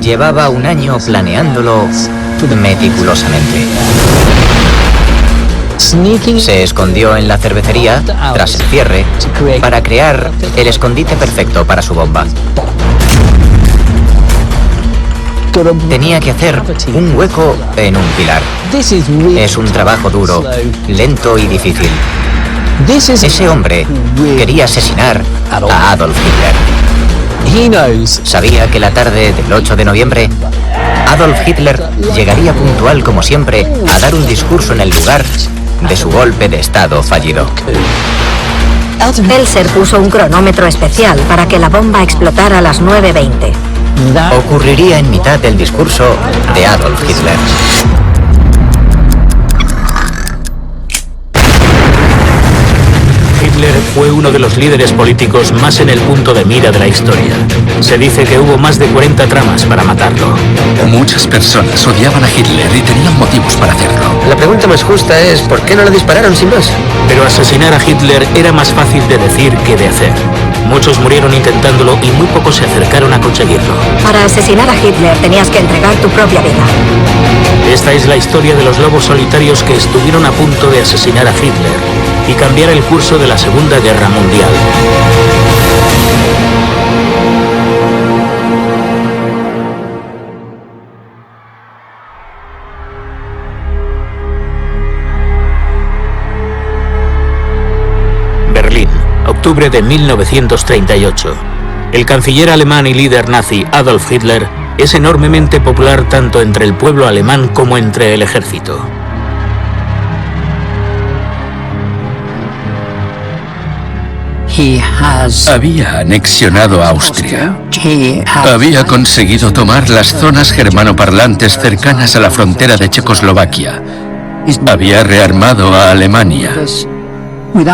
Llevaba un año planeándolo meticulosamente. Se escondió en la cervecería tras el cierre para crear el escondite perfecto para su bomba. Tenía que hacer un hueco en un pilar. Es un trabajo duro, lento y difícil. Ese hombre quería asesinar a Adolf Hitler. Sabía que la tarde del 8 de noviembre, Adolf Hitler llegaría puntual como siempre a dar un discurso en el lugar de su golpe de estado fallido. Elser puso un cronómetro especial para que la bomba explotara a las 9:20. Ocurriría en mitad del discurso de Adolf Hitler. Hitler fue uno de los líderes políticos más en el punto de mira de la historia. Se dice que hubo más de 40 tramas para matarlo. Muchas personas odiaban a Hitler y tenían motivos para hacerlo. La pregunta más justa es, ¿por qué no le dispararon sin más? Pero asesinar a Hitler era más fácil de decir que de hacer. Muchos murieron intentándolo y muy pocos se acercaron a conseguirlo. Para asesinar a Hitler tenías que entregar tu propia vida. Esta es la historia de los lobos solitarios que estuvieron a punto de asesinar a Hitler y cambiar el curso de la Segunda Guerra Mundial. Berlín, octubre de 1938. El canciller alemán y líder nazi Adolf Hitler es enormemente popular tanto entre el pueblo alemán como entre el ejército. Había anexionado Austria. Había conseguido tomar las zonas germanoparlantes cercanas a la frontera de Checoslovaquia. Había rearmado a Alemania.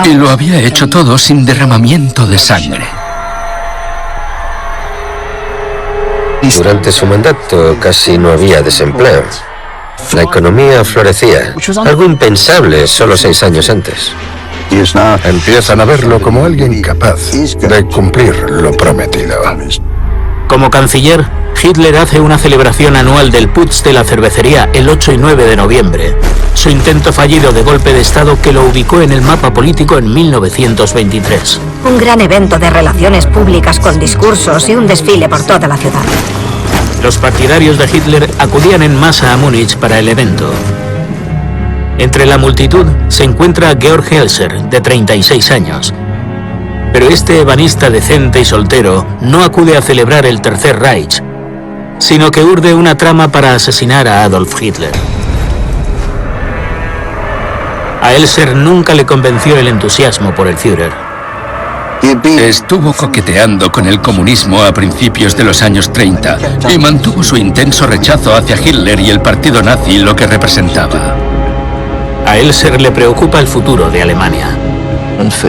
Y lo había hecho todo sin derramamiento de sangre. Durante su mandato casi no había desempleo. La economía florecía, algo impensable solo 6 años antes. Empiezan a verlo como alguien capaz de cumplir lo prometido. Como canciller, Hitler hace una celebración anual del Putsch de la cervecería el 8 y 9 de noviembre. Su intento fallido de golpe de Estado que lo ubicó en el mapa político en 1923. Un gran evento de relaciones públicas con discursos y un desfile por toda la ciudad. Los partidarios de Hitler acudían en masa a Múnich para el evento. Entre la multitud se encuentra Georg Elser, de 36 años. Pero este ebanista decente y soltero no acude a celebrar el Tercer Reich, sino que urde una trama para asesinar a Adolf Hitler. A Elser nunca le convenció el entusiasmo por el Führer. Estuvo coqueteando con el comunismo a principios de los años 30 y mantuvo su intenso rechazo hacia Hitler y el partido nazi lo que representaba. A Elser le preocupa el futuro de Alemania.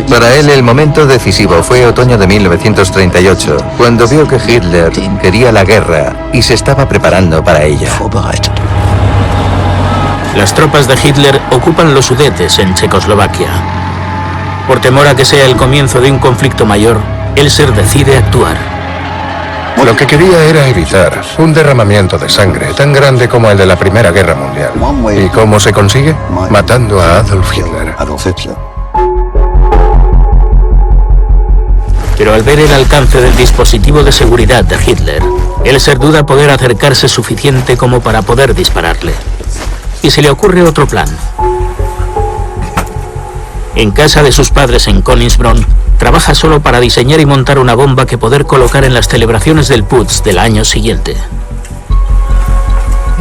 Para él el momento decisivo fue otoño de 1938, cuando vio que Hitler quería la guerra y se estaba preparando para ella. Las tropas de Hitler ocupan los Sudetes en Checoslovaquia. Por temor a que sea el comienzo de un conflicto mayor, Elser decide actuar. Lo que quería era evitar un derramamiento de sangre tan grande como el de la Primera Guerra Mundial. ¿Y cómo se consigue? Matando a Adolf Hitler. Pero al ver el alcance del dispositivo de seguridad de Hitler, Elser duda poder acercarse suficiente como para poder dispararle. Y se le ocurre otro plan. En casa de sus padres en Königsbronn, trabaja solo para diseñar y montar una bomba que poder colocar en las celebraciones del Putsch del año siguiente.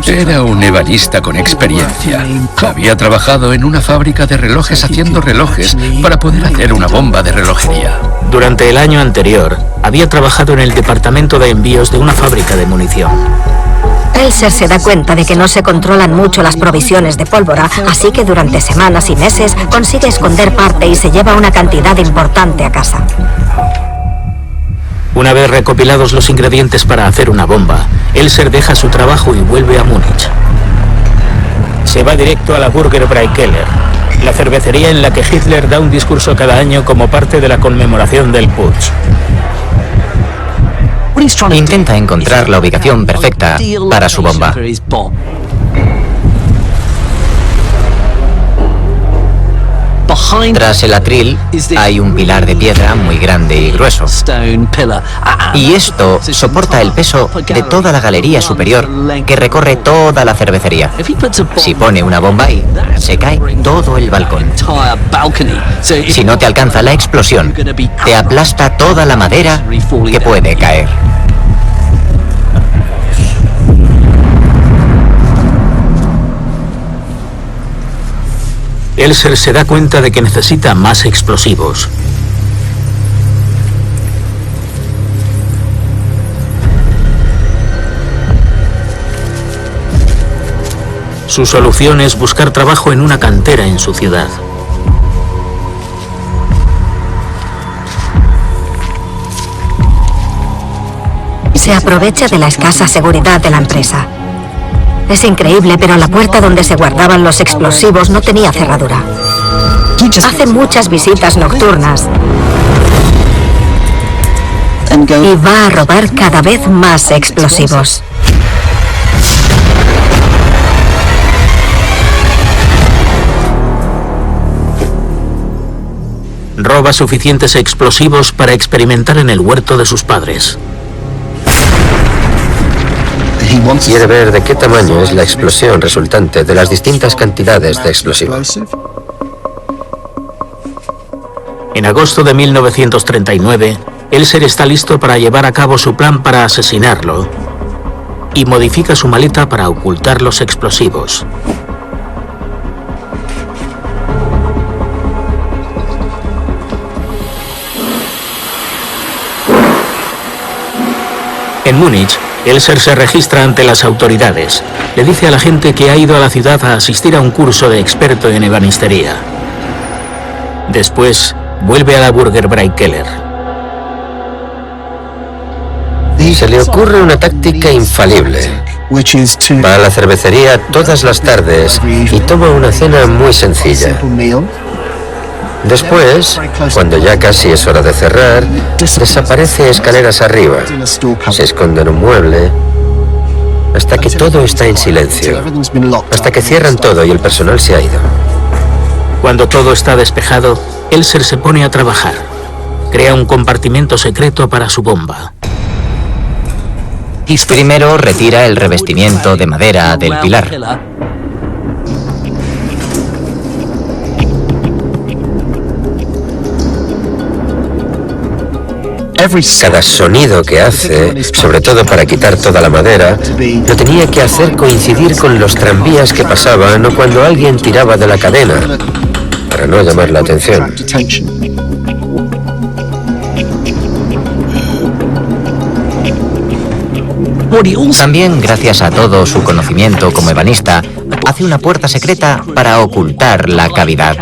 Era un ebanista con experiencia. Había trabajado en una fábrica de relojes haciendo relojes para poder hacer una bomba de relojería. Durante el año anterior, había trabajado en el departamento de envíos de una fábrica de munición. Elser se da cuenta de que no se controlan mucho las provisiones de pólvora, así que durante semanas y meses consigue esconder parte y se lleva una cantidad importante a casa. Una vez recopilados los ingredientes para hacer una bomba, Elser deja su trabajo y vuelve a Múnich. Se va directo a la Burger Bräukeller, la cervecería en la que Hitler da un discurso cada año como parte de la conmemoración del Putsch. Intenta encontrar la ubicación perfecta para su bomba. Tras el atril hay un pilar de piedra muy grande y grueso. Y esto soporta el peso de toda la galería superior que recorre toda la cervecería. Si pone una bomba ahí, se cae todo el balcón. Si no te alcanza la explosión, te aplasta toda la madera que puede caer. Elser se da cuenta de que necesita más explosivos. Su solución es buscar trabajo en una cantera en su ciudad. Se aprovecha de la escasa seguridad de la empresa. Es increíble, pero la puerta donde se guardaban los explosivos no tenía cerradura. Hace muchas visitas nocturnas y va a robar cada vez más explosivos. Roba suficientes explosivos para experimentar en el huerto de sus padres. Quiere ver de qué tamaño es la explosión resultante de las distintas cantidades de explosivos. En agosto de 1939, Elser está listo para llevar a cabo su plan para asesinarlo y modifica su maleta para ocultar los explosivos. En Múnich, Elser se registra ante las autoridades. Le dice a la gente que ha ido a la ciudad a asistir a un curso de experto en ebanistería. Después, vuelve a la Burger Bräu-Keller. Se le ocurre una táctica infalible. Va a la cervecería todas las tardes y toma una cena muy sencilla. Después, cuando ya casi es hora de cerrar, desaparece escaleras arriba, se esconde en un mueble, hasta que todo está en silencio, hasta que cierran todo y el personal se ha ido. Cuando todo está despejado, Elser se pone a trabajar. Crea un compartimento secreto para su bomba. Primero retira el revestimiento de madera del pilar. Cada sonido que hace, sobre todo para quitar toda la madera, lo tenía que hacer coincidir con los tranvías que pasaban o cuando alguien tiraba de la cadena, para no llamar la atención. También, gracias a todo su conocimiento como ebanista, hace una puerta secreta para ocultar la cavidad.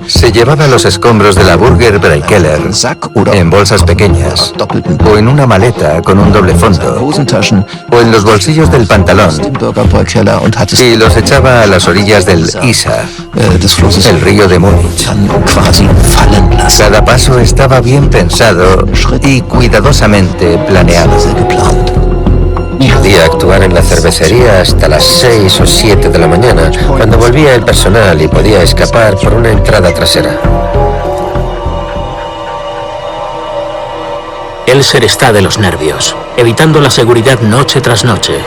Se llevaba los escombros de la Burger Bräu-Keller en bolsas pequeñas, o en una maleta con un doble fondo, o en los bolsillos del pantalón, y los echaba a las orillas del Isar, el río de Múnich. Cada paso estaba bien pensado y cuidadosamente planeado. Podía actuar en la cervecería hasta las 6 o 7 de la mañana, cuando volvía el personal y podía escapar por una entrada trasera. Elser está de los nervios, evitando la seguridad noche tras noche.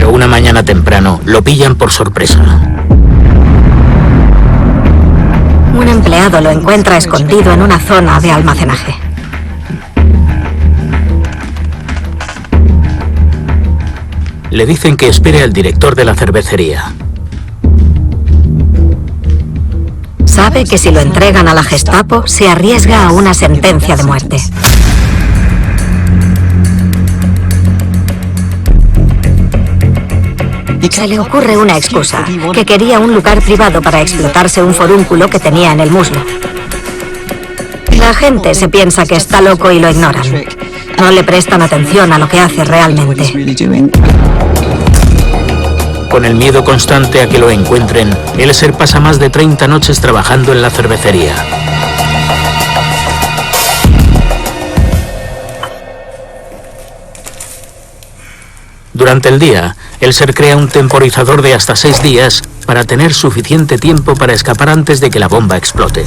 Una mañana temprano, lo pillan por sorpresa. Un empleado lo encuentra escondido en una zona de almacenaje. Le dicen que espere al director de la cervecería. Sabe que si lo entregan a la Gestapo, se arriesga a una sentencia de muerte. Se le ocurre una excusa, que quería un lugar privado para explotarse un forúnculo que tenía en el muslo. La gente se piensa que está loco y lo ignoran. No le prestan atención a lo que hace realmente. Con el miedo constante a que lo encuentren, Elser pasa más de 30 noches trabajando en la cervecería. Durante el día, Elser crea un temporizador de hasta 6 días para tener suficiente tiempo para escapar antes de que la bomba explote.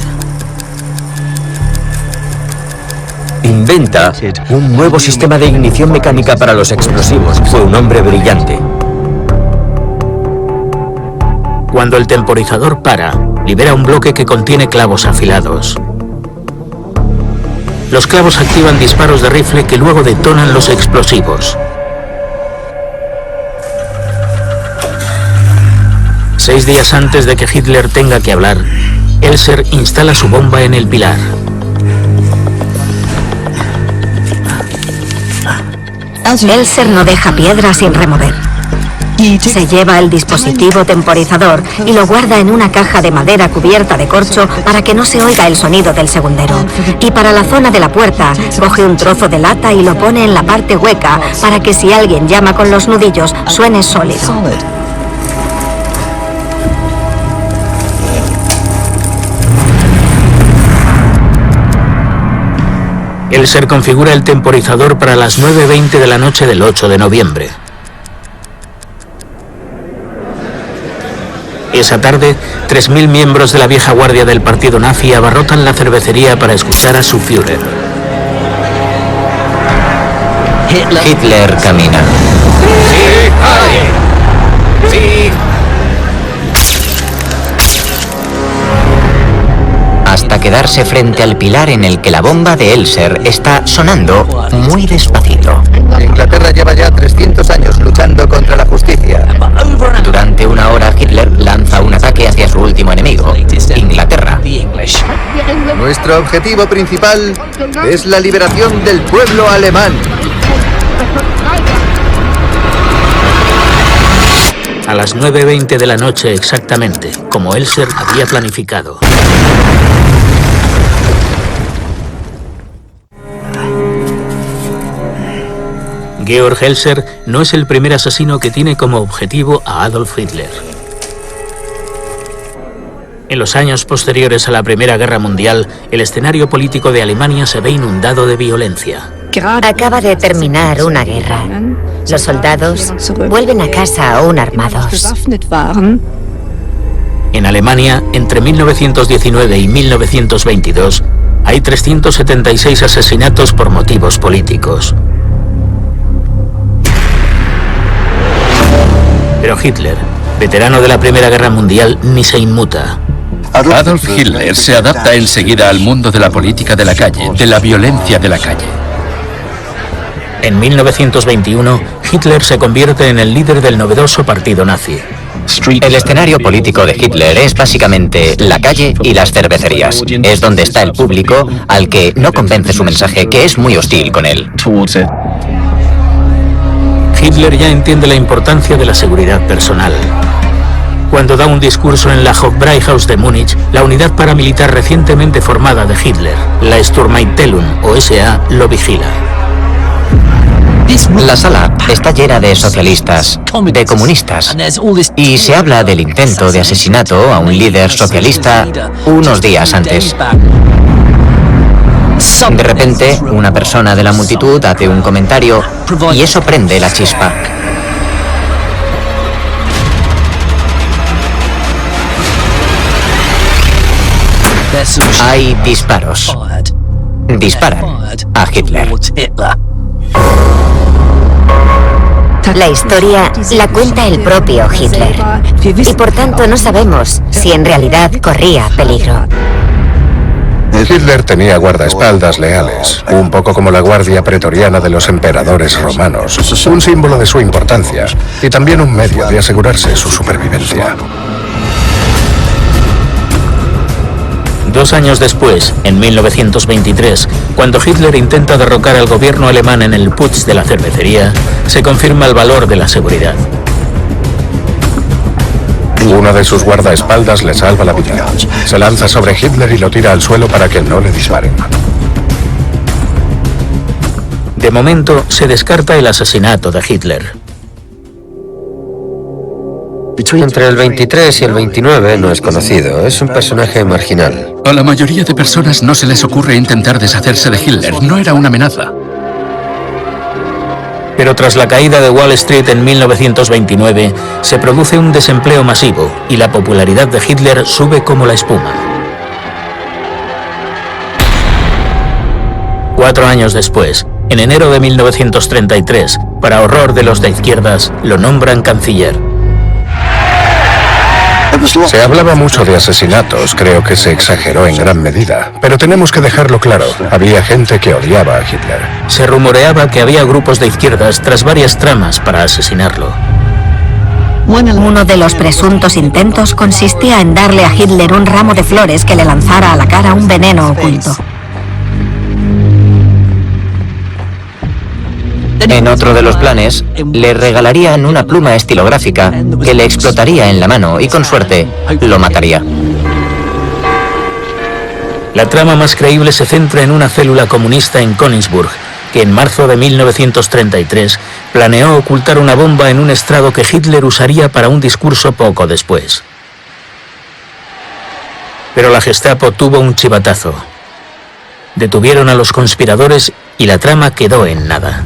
Inventa un nuevo sistema de ignición mecánica para los explosivos. Fue un hombre brillante. Cuando el temporizador para, libera un bloque que contiene clavos afilados. Los clavos activan disparos de rifle que luego detonan los explosivos. 6 días antes de que Hitler tenga que hablar, Elser instala su bomba en el pilar. Elser no deja piedra sin remover. Se lleva el dispositivo temporizador y lo guarda en una caja de madera cubierta de corcho para que no se oiga el sonido del segundero. Y para la zona de la puerta, coge un trozo de lata y lo pone en la parte hueca para que si alguien llama con los nudillos, suene sólido. Elser configura el temporizador para las 9:20 de la noche del 8 de noviembre. Esa tarde, 3.000 miembros de la vieja guardia del partido nazi abarrotan la cervecería para escuchar a su Führer. Hitler camina. Hasta quedarse frente al pilar en el que la bomba de Elser está sonando muy despacito. Inglaterra lleva ya 300 años luchando contra la justicia. Durante una hora Hitler lanza un ataque hacia su último enemigo, Inglaterra. Nuestro objetivo principal es la liberación del pueblo alemán. A las 9:20 de la noche exactamente, como Elser había planificado. Georg Elser no es el primer asesino que tiene como objetivo a Adolf Hitler. En los años posteriores a la Primera Guerra Mundial, el escenario político de Alemania se ve inundado de violencia. Acaba de terminar una guerra. Los soldados vuelven a casa aún armados. En Alemania, entre 1919 y 1922, hay 376 asesinatos por motivos políticos. Pero Hitler, veterano de la Primera Guerra Mundial, ni se inmuta. Adolf Hitler se adapta enseguida al mundo de la política de la calle, de la violencia de la calle. En 1921, Hitler se convierte en el líder del novedoso partido nazi. El escenario político de Hitler es básicamente la calle y las cervecerías. Es donde está el público al que no convence su mensaje, que es muy hostil con él. Hitler ya entiende la importancia de la seguridad personal. Cuando da un discurso en la Hofbräuhaus de Múnich, la unidad paramilitar recientemente formada de Hitler, la Sturmabteilung o SA, lo vigila. La sala está llena de socialistas, de comunistas, y se habla del intento de asesinato a un líder socialista unos días antes. De repente, una persona de la multitud hace un comentario y eso prende la chispa. Hay disparos. Disparan a Hitler. La historia la cuenta el propio Hitler. Y por tanto no sabemos si en realidad corría peligro. Hitler tenía guardaespaldas leales, un poco como la guardia pretoriana de los emperadores romanos, un símbolo de su importancia y también un medio de asegurarse su supervivencia. 2 años después, en 1923, cuando Hitler intenta derrocar al gobierno alemán en el putsch de la cervecería, se confirma el valor de la seguridad. Uno de sus guardaespaldas le salva la vida. Se lanza sobre Hitler y lo tira al suelo para que no le disparen. De momento, se descarta el asesinato de Hitler. Entre el 23 y el 29 no es conocido, es un personaje marginal. A la mayoría de personas no se les ocurre intentar deshacerse de Hitler, no era una amenaza. Pero tras la caída de Wall Street en 1929, se produce un desempleo masivo y la popularidad de Hitler sube como la espuma. 4 años después, en enero de 1933, para horror de los de izquierdas, lo nombran canciller. Se hablaba mucho de asesinatos, creo que se exageró en gran medida. Pero tenemos que dejarlo claro, había gente que odiaba a Hitler. Se rumoreaba que había grupos de izquierdas tras varias tramas para asesinarlo. Uno de los presuntos intentos consistía en darle a Hitler un ramo de flores que le lanzara a la cara un veneno oculto. En otro de los planes, le regalarían una pluma estilográfica que le explotaría en la mano y con suerte lo mataría. La trama más creíble se centra en una célula comunista en Königsburg, que en marzo de 1933 planeó ocultar una bomba en un estrado que Hitler usaría para un discurso poco después. Pero la Gestapo tuvo un chivatazo. Detuvieron a los conspiradores y la trama quedó en nada.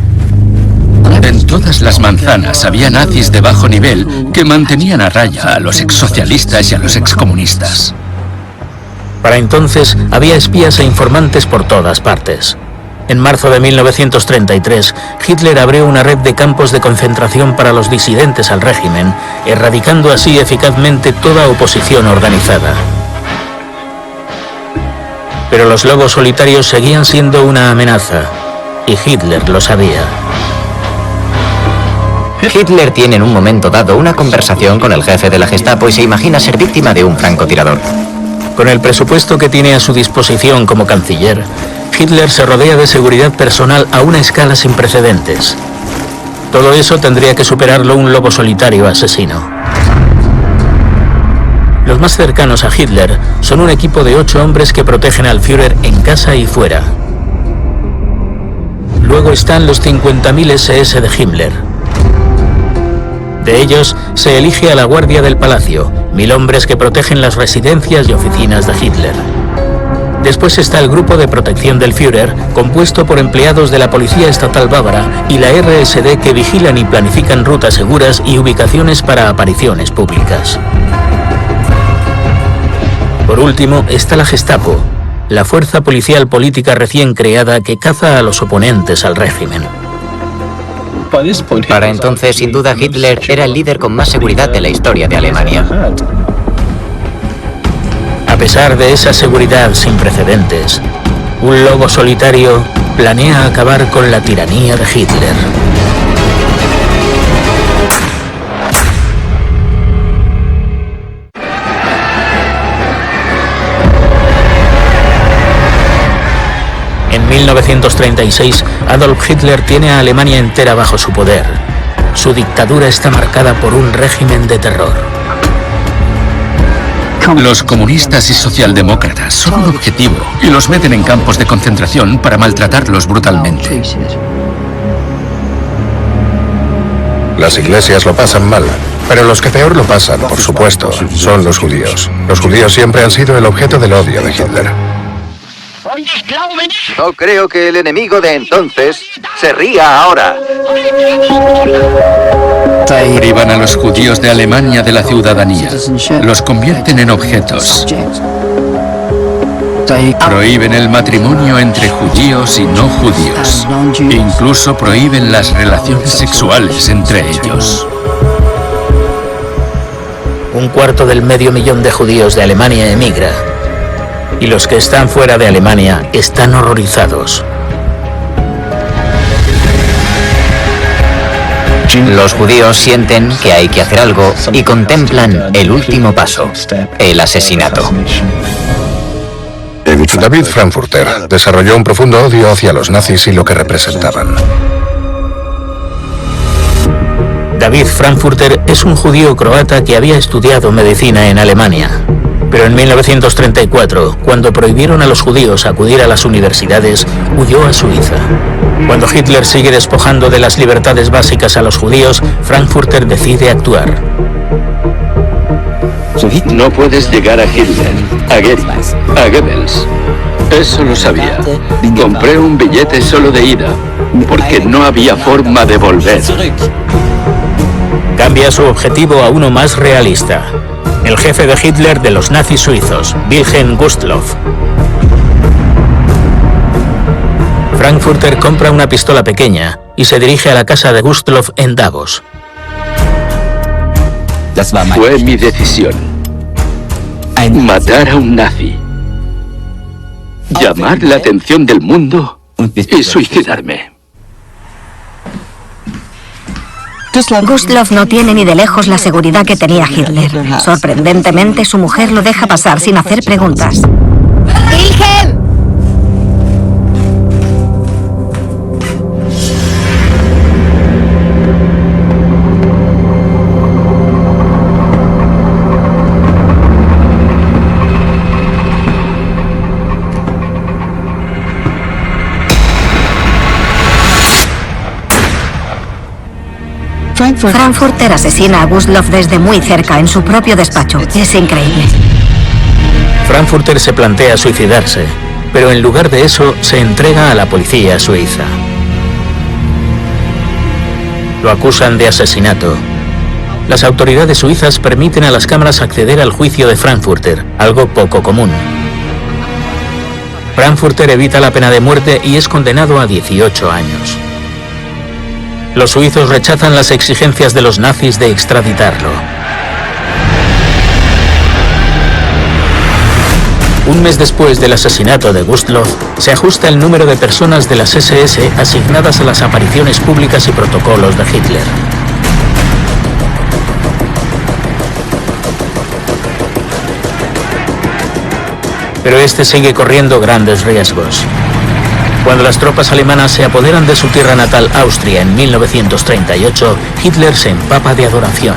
En todas las manzanas había nazis de bajo nivel que mantenían a raya a los exsocialistas y a los excomunistas. Para entonces había espías e informantes por todas partes. En marzo de 1933, Hitler abrió una red de campos de concentración para los disidentes al régimen, erradicando así eficazmente toda oposición organizada. Pero los lobos solitarios seguían siendo una amenaza, y Hitler lo sabía. Hitler tiene en un momento dado una conversación con el jefe de la Gestapo y se imagina ser víctima de un francotirador. Con el presupuesto que tiene a su disposición como canciller, Hitler se rodea de seguridad personal a una escala sin precedentes. Todo eso tendría que superarlo un lobo solitario asesino. Los más cercanos a Hitler son un equipo de 8 hombres que protegen al Führer en casa y fuera. Luego están los 50.000 SS de Himmler. De ellos, se elige a la Guardia del Palacio, 1000 hombres que protegen las residencias y oficinas de Hitler. Después está el Grupo de Protección del Führer, compuesto por empleados de la Policía Estatal Bávara y la RSD que vigilan y planifican rutas seguras y ubicaciones para apariciones públicas. Por último, está la Gestapo, la fuerza policial política recién creada que caza a los oponentes al régimen. Para entonces, sin duda, Hitler era el líder con más seguridad de la historia de Alemania. A pesar de esa seguridad sin precedentes, un lobo solitario planea acabar con la tiranía de Hitler. En 1936, Adolf Hitler tiene a Alemania entera bajo su poder. Su dictadura está marcada por un régimen de terror. Los comunistas y socialdemócratas son un objetivo y los meten en campos de concentración para maltratarlos brutalmente. Las iglesias lo pasan mal, pero los que peor lo pasan, por supuesto, son los judíos. Los judíos siempre han sido el objeto del odio de Hitler. No creo que el enemigo de entonces se ría ahora. Privan a los judíos de Alemania de la ciudadanía. Los convierten en objetos. Prohíben el matrimonio entre judíos y no judíos. Incluso prohíben las relaciones sexuales entre ellos. 1/4 millón de judíos de Alemania emigra. Y los que están fuera de Alemania están horrorizados. Los judíos sienten que hay que hacer algo y contemplan el último paso, el asesinato. David Frankfurter desarrolló un profundo odio hacia los nazis y lo que representaban. David Frankfurter es un judío croata que había estudiado medicina en Alemania. Pero en 1934, cuando prohibieron a los judíos acudir a las universidades, huyó a Suiza. Cuando Hitler sigue despojando de las libertades básicas a los judíos, Frankfurter decide actuar. No puedes llegar a Hitler, a Goebbels. Eso lo sabía. Compré un billete solo de ida, porque no había forma de volver. Cambia su objetivo a uno más realista. El jefe de Hitler de los nazis suizos, Wilhelm Gustloff. Frankfurter compra una pistola pequeña y se dirige a la casa de Gustloff en Davos. Fue mi decisión. Matar a un nazi. Llamar la atención del mundo y suicidarme. Gustloff no tiene ni de lejos la seguridad que tenía Hitler. Sorprendentemente, su mujer lo deja pasar sin hacer preguntas. ¡Wilhelm! Frankfurter asesina a Gustloff desde muy cerca, en su propio despacho. Es increíble. Frankfurter se plantea suicidarse, pero en lugar de eso se entrega a la policía suiza. Lo acusan de asesinato. Las autoridades suizas permiten a las cámaras acceder al juicio de Frankfurter, algo poco común. Frankfurter evita la pena de muerte y es condenado a 18 años. Los suizos rechazan las exigencias de los nazis de extraditarlo. Un mes después del asesinato de Gustloff, se ajusta el número de personas de las SS asignadas a las apariciones públicas y protocolos de Hitler. Pero este sigue corriendo grandes riesgos. Cuando las tropas alemanas se apoderan de su tierra natal, Austria, en 1938, Hitler se empapa de adoración.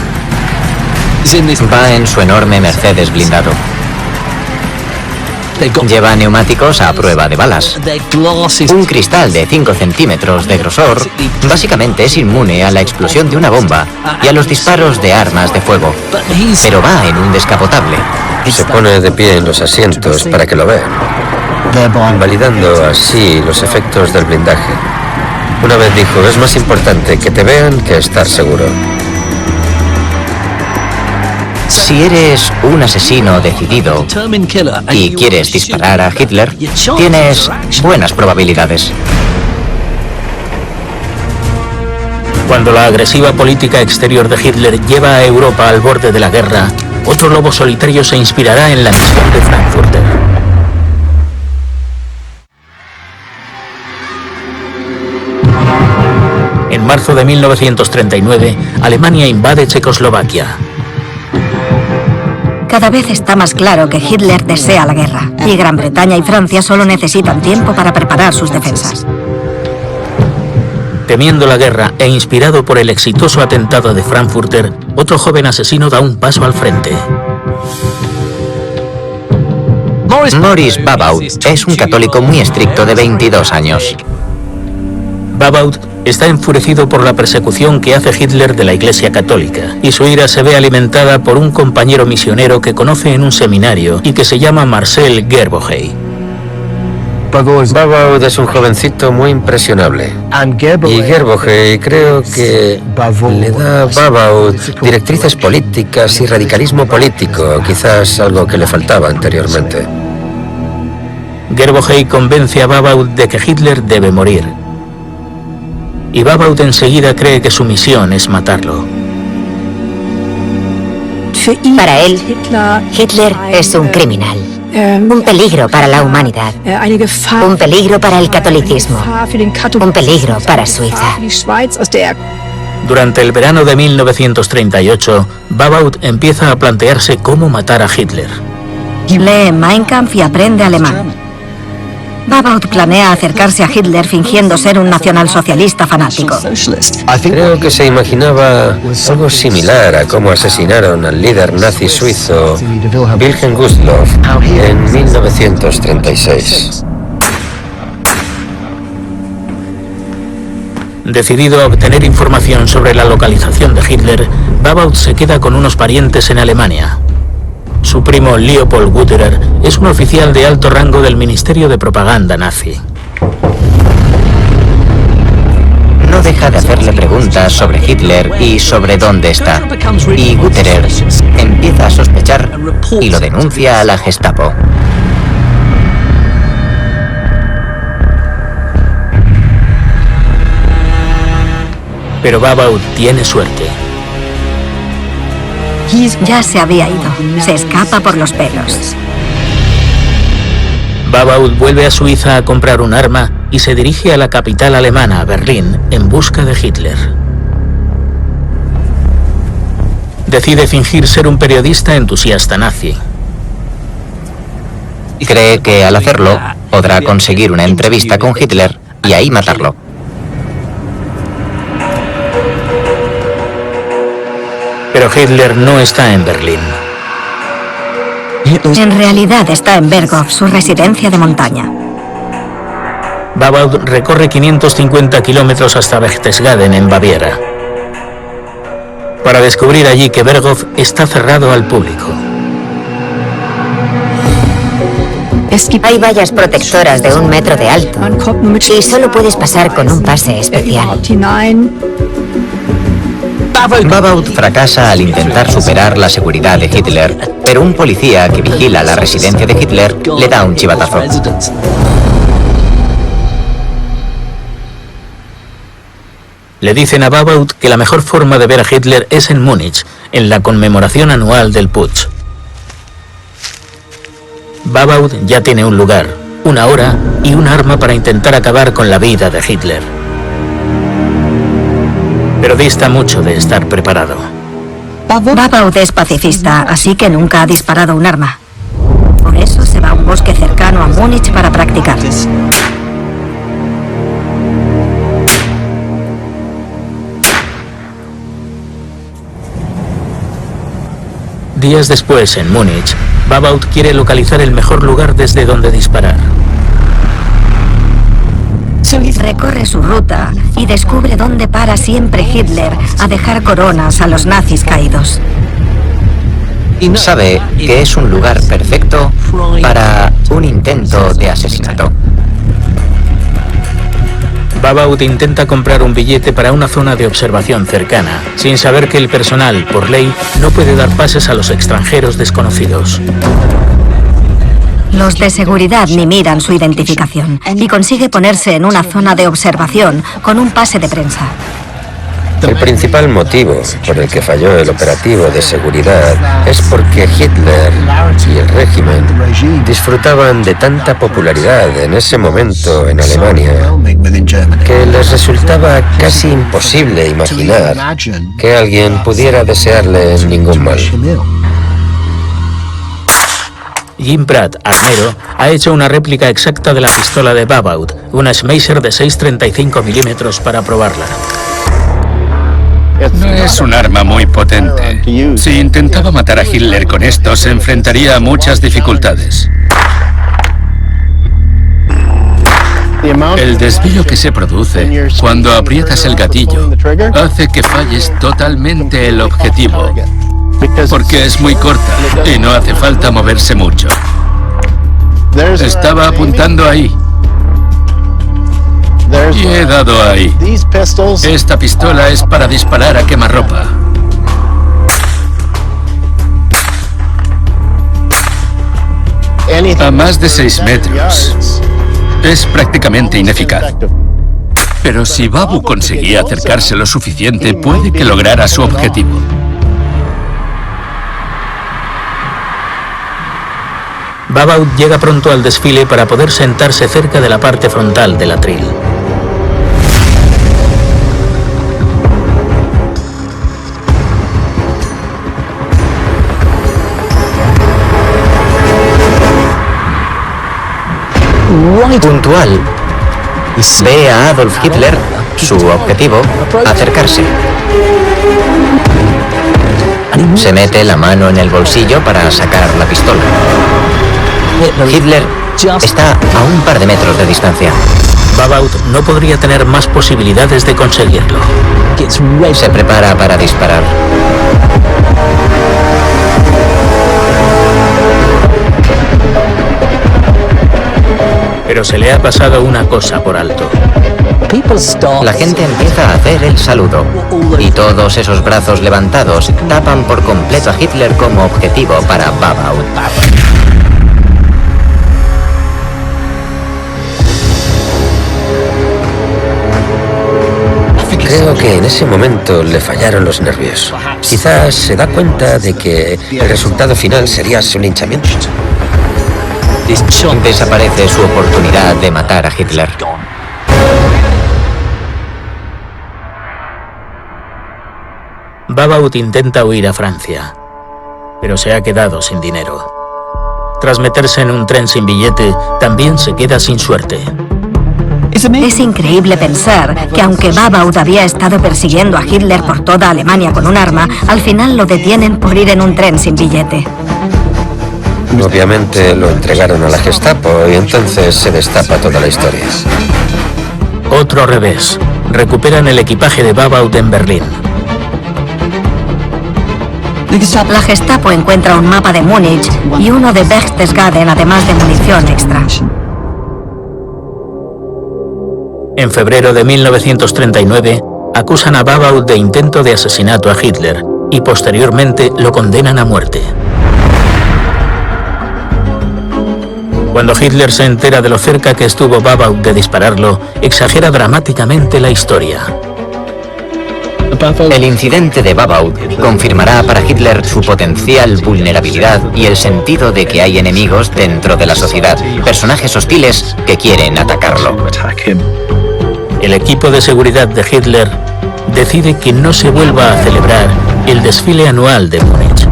Va en su enorme Mercedes blindado. Lleva neumáticos a prueba de balas. Un cristal de 5 centímetros de grosor básicamente es inmune a la explosión de una bomba y a los disparos de armas de fuego. Pero va en un descapotable. Se pone de pie en los asientos para que lo vean, validando así los efectos del blindaje. Una vez dijo, es más importante que te vean que estar seguro. Si eres un asesino decidido y quieres disparar a Hitler, tienes buenas probabilidades. Cuando la agresiva política exterior de Hitler lleva a Europa al borde de la guerra, otro lobo solitario se inspirará en la misión de Frankfurter. En marzo de 1939, Alemania invade Checoslovaquia. Cada vez está más claro que Hitler desea la guerra, y Gran Bretaña y Francia solo necesitan tiempo para preparar sus defensas. Temiendo la guerra e inspirado por el exitoso atentado de Frankfurter, otro joven asesino da un paso al frente. Maurice Babaud es un católico muy estricto de 22 años. Babaud está enfurecido por la persecución que hace Hitler de la Iglesia Católica, y su ira se ve alimentada por un compañero misionero que conoce en un seminario y que se llama Marcel Gerbohey. Babaud es un jovencito muy impresionable. Y Gerbohey creo que le da a Babaud directrices políticas y radicalismo político, quizás algo que le faltaba anteriormente. Gerbohey convence a Babaud de que Hitler debe morir. Y Babaud enseguida cree que su misión es matarlo. Para él, Hitler es un criminal. Un peligro para la humanidad, un peligro para el catolicismo, un peligro para Suiza. Durante el verano de 1938, Babaud empieza a plantearse cómo matar a Hitler. Lee Mein Kampf y aprende alemán. Babaut planea acercarse a Hitler fingiendo ser un nacionalsocialista fanático. Creo que se imaginaba algo similar a cómo asesinaron al líder nazi suizo Wilhelm Gustloff en 1936. Decidido a obtener información sobre la localización de Hitler, Babaut se queda con unos parientes en Alemania. Su primo Leopold Gutterer es un oficial de alto rango del Ministerio de Propaganda nazi. No deja de hacerle preguntas sobre Hitler y sobre dónde está. Y Gutterer empieza a sospechar y lo denuncia a la Gestapo. Pero Babaut tiene suerte. Ya se había ido. Se escapa por los pelos. Babaut vuelve a Suiza a comprar un arma y se dirige a la capital alemana, Berlín, en busca de Hitler. Decide fingir ser un periodista entusiasta nazi. Cree que al hacerlo podrá conseguir una entrevista con Hitler y ahí matarlo. Pero Hitler no está en Berlín. En realidad está en Berghof, su residencia de montaña. Babaut recorre 550 kilómetros hasta Berchtesgaden, en Baviera, para descubrir allí que Berghof está cerrado al público. Hay vallas protectoras de 1 metro de alto y solo puedes pasar con un pase especial. Babaut fracasa al intentar superar la seguridad de Hitler, pero un policía que vigila la residencia de Hitler le da un chivatazo. Le dicen a Babaut que la mejor forma de ver a Hitler es en Múnich, en la conmemoración anual del Putsch. Babaut ya tiene un lugar, una hora y un arma para intentar acabar con la vida de Hitler. Pero dista mucho de estar preparado. Babaut es pacifista, así que nunca ha disparado un arma. Por eso se va a un bosque cercano a Múnich para practicar. Días después, en Múnich, Babaut quiere localizar el mejor lugar desde donde disparar. Recorre su ruta y descubre dónde para siempre Hitler a dejar coronas a los nazis caídos. Sabe que es un lugar perfecto para un intento de asesinato. Babaut intenta comprar un billete para una zona de observación cercana, sin saber que el personal, por ley, no puede dar pases a los extranjeros desconocidos. Los de seguridad ni miran su identificación y consigue ponerse en una zona de observación con un pase de prensa. El principal motivo por el que falló el operativo de seguridad es porque Hitler y el régimen disfrutaban de tanta popularidad en ese momento en Alemania que les resultaba casi imposible imaginar que alguien pudiera desearle ningún mal. Jim Pratt, armero, ha hecho una réplica exacta de la pistola de Babaut, una Schmeisser de 6,35 milímetros, para probarla. No es un arma muy potente. Si intentaba matar a Hitler con esto, se enfrentaría a muchas dificultades. El desvío que se produce cuando aprietas el gatillo hace que falles totalmente el objetivo, porque es muy corta y no hace falta moverse mucho. Estaba apuntando ahí. Y he dado ahí. Esta pistola es para disparar a quemarropa. A más de 6 metros. Es prácticamente ineficaz. Pero si Babu conseguía acercarse lo suficiente, puede que lograra su objetivo. Babaut llega pronto al desfile para poder sentarse cerca de la parte frontal del atril. Puntual, ve a Adolf Hitler, su objetivo, acercarse. Se mete la mano en el bolsillo para sacar la pistola. Hitler está a un par de metros de distancia. Babaut no podría tener más posibilidades de conseguirlo. Se prepara para disparar. Pero se le ha pasado una cosa por alto. La gente empieza a hacer el saludo y todos esos brazos levantados tapan por completo a Hitler como objetivo para Babaut. Creo que en ese momento le fallaron los nervios. Quizás se da cuenta de que el resultado final sería su linchamiento. Desaparece su oportunidad de matar a Hitler. Babaut intenta huir a Francia, pero se ha quedado sin dinero. Tras meterse en un tren sin billete, también se queda sin suerte. Es increíble pensar que aunque Babaut había estado persiguiendo a Hitler por toda Alemania con un arma, al final lo detienen por ir en un tren sin billete. Obviamente lo entregaron a la Gestapo y entonces se destapa toda la historia. Otro revés. Recuperan el equipaje de Babaut en Berlín. La Gestapo encuentra un mapa de Múnich y uno de Berchtesgaden, además de munición extra. En febrero de 1939, acusan a Babaut de intento de asesinato a Hitler y posteriormente lo condenan a muerte. Cuando Hitler se entera de lo cerca que estuvo Babaut de dispararlo, exagera dramáticamente la historia. El incidente de Babaut confirmará para Hitler su potencial vulnerabilidad y el sentido de que hay enemigos dentro de la sociedad, personajes hostiles que quieren atacarlo. El equipo de seguridad de Hitler decide que no se vuelva a celebrar el desfile anual de Múnich.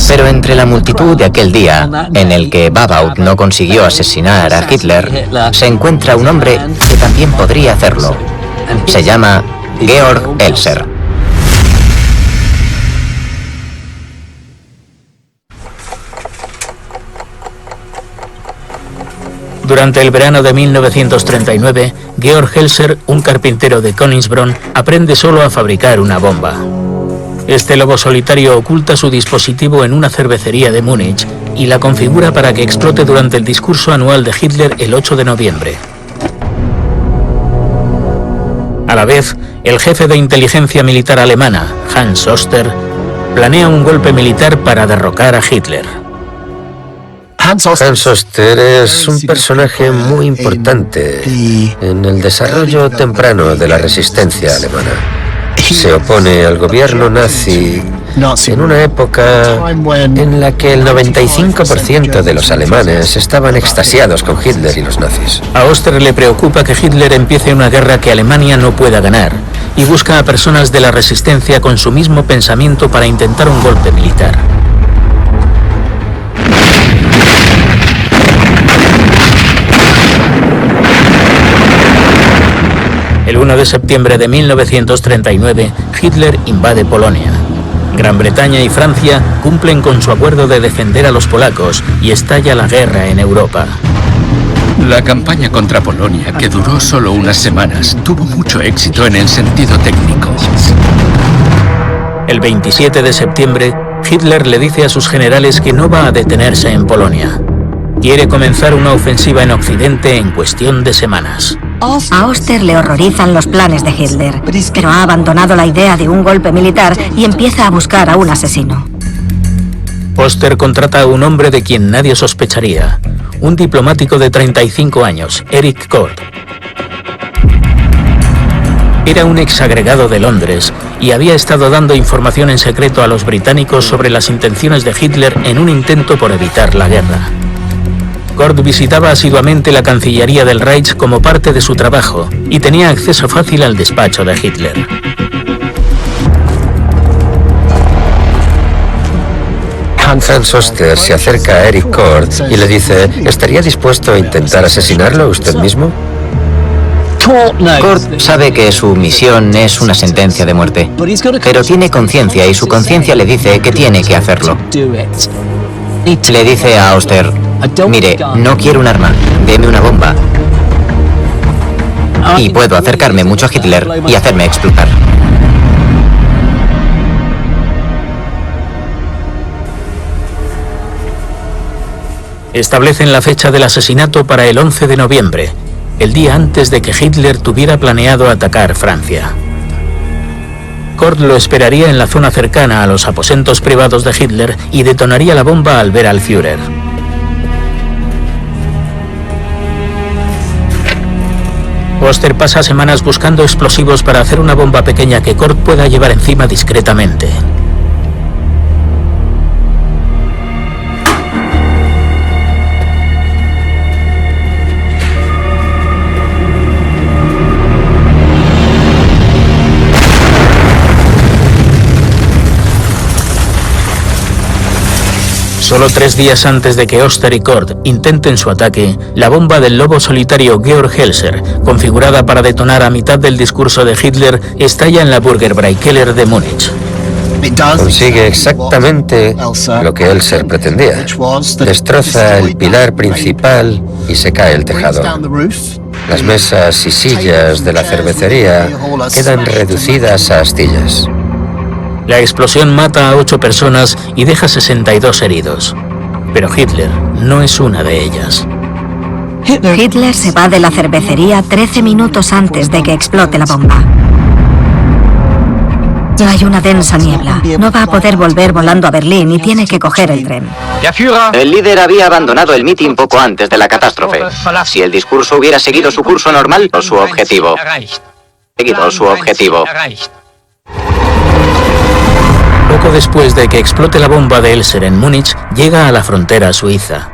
Pero entre la multitud de aquel día, en el que Babaut no consiguió asesinar a Hitler, se encuentra un hombre que también podría hacerlo. Se llama Georg Elser. Durante el verano de 1939, Georg Elser, un carpintero de Königsbronn, aprende solo a fabricar una bomba. Este lobo solitario oculta su dispositivo en una cervecería de Múnich y la configura para que explote durante el discurso anual de Hitler el 8 de noviembre. A la vez, el jefe de inteligencia militar alemana, Hans Oster, planea un golpe militar para derrocar a Hitler. Hans Oster es un personaje muy importante en el desarrollo temprano de la resistencia alemana. Se opone al gobierno nazi en una época en la que el 95% de los alemanes estaban extasiados con Hitler y los nazis. A Oster le preocupa que Hitler empiece una guerra que Alemania no pueda ganar y busca a personas de la resistencia con su mismo pensamiento para intentar un golpe militar. El 1 de septiembre de 1939, Hitler invade Polonia. Gran Bretaña y Francia cumplen con su acuerdo de defender a los polacos y estalla la guerra en Europa. La campaña contra Polonia, que duró solo unas semanas, tuvo mucho éxito en el sentido técnico. El 27 de septiembre, Hitler le dice a sus generales que no va a detenerse en Polonia. Quiere comenzar una ofensiva en Occidente en cuestión de semanas. A Oster le horrorizan los planes de Hitler, pero ha abandonado la idea de un golpe militar y empieza a buscar a un asesino. Oster contrata a un hombre de quien nadie sospecharía, un diplomático de 35 años, Erich Kort. Era un exagregado de Londres y había estado dando información en secreto a los británicos sobre las intenciones de Hitler en un intento por evitar la guerra. Kort visitaba asiduamente la Cancillería del Reich como parte de su trabajo y tenía acceso fácil al despacho de Hitler. Hans Oster se acerca a Eric Kord y le dice, ¿estaría dispuesto a intentar asesinarlo usted mismo? Kord sabe que su misión es una sentencia de muerte, pero tiene conciencia y su conciencia le dice que tiene que hacerlo. Le dice a Oster, mire, no quiero un arma, deme una bomba. Y puedo acercarme mucho a Hitler y hacerme explotar. Establecen la fecha del asesinato para el 11 de noviembre, el día antes de que Hitler tuviera planeado atacar Francia. Kord lo esperaría en la zona cercana a los aposentos privados de Hitler y detonaría la bomba al ver al Führer. Oster pasa semanas buscando explosivos para hacer una bomba pequeña que Kord pueda llevar encima discretamente. Solo 3 días antes de que Oster y Kord intenten su ataque, la bomba del lobo solitario Georg Helser, configurada para detonar a mitad del discurso de Hitler, estalla en la Burger Breikeller de Múnich. Consigue exactamente lo que Helser pretendía. Destroza el pilar principal y se cae el tejado. Las mesas y sillas de la cervecería quedan reducidas a astillas. La explosión mata a 8 personas y deja 62 heridos. Pero Hitler no es una de ellas. Hitler se va de la cervecería 13 minutos antes de que explote la bomba. Hay una densa niebla. No va a poder volver volando a Berlín y tiene que coger el tren. El líder había abandonado el mitin poco antes de la catástrofe. Si el discurso hubiera seguido su curso normal, su objetivo. Poco después de que explote la bomba de Helser en Múnich, llega a la frontera suiza.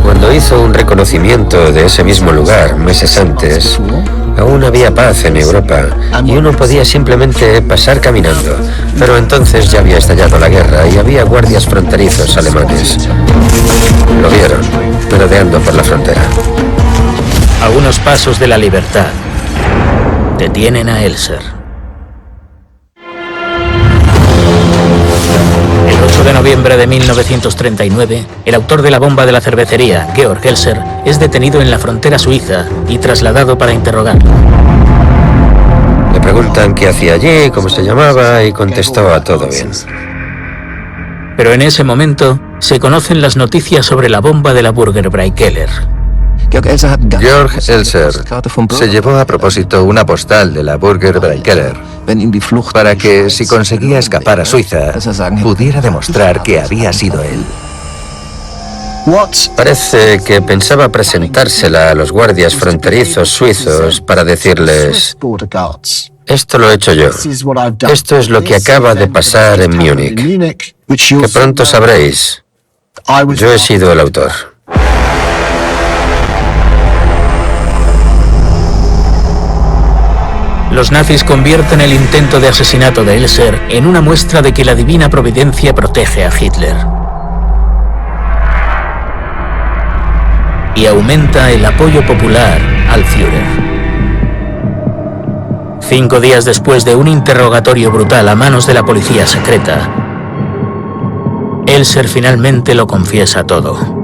Cuando hizo un reconocimiento de ese mismo lugar meses antes, aún había paz en Europa y uno podía simplemente pasar caminando. Pero entonces ya había estallado la guerra y había guardias fronterizos alemanes. Lo vieron, merodeando por la frontera. A unos pasos de la libertad, detienen a Helser. El 8 de noviembre de 1939, el autor de la bomba de la cervecería, Georg Helser, es detenido en la frontera suiza y trasladado para interrogarlo. Le preguntan qué hacía allí, cómo se llamaba y contestó a todo bien. Pero en ese momento se conocen las noticias sobre la bomba de la Burger Breikeller. Georg Helser se llevó a propósito una postal de la Burger Breikeller para que, si conseguía escapar a Suiza, pudiera demostrar que había sido él. Parece que pensaba presentársela a los guardias fronterizos suizos para decirles: esto lo he hecho yo. Esto es lo que acaba de pasar en Múnich. Que pronto sabréis. Yo he sido el autor. Los nazis convierten el intento de asesinato de Helser en una muestra de que la divina providencia protege a Hitler. Y aumenta el apoyo popular al Führer. 5 días después de un interrogatorio brutal a manos de la policía secreta, Helser finalmente lo confiesa todo.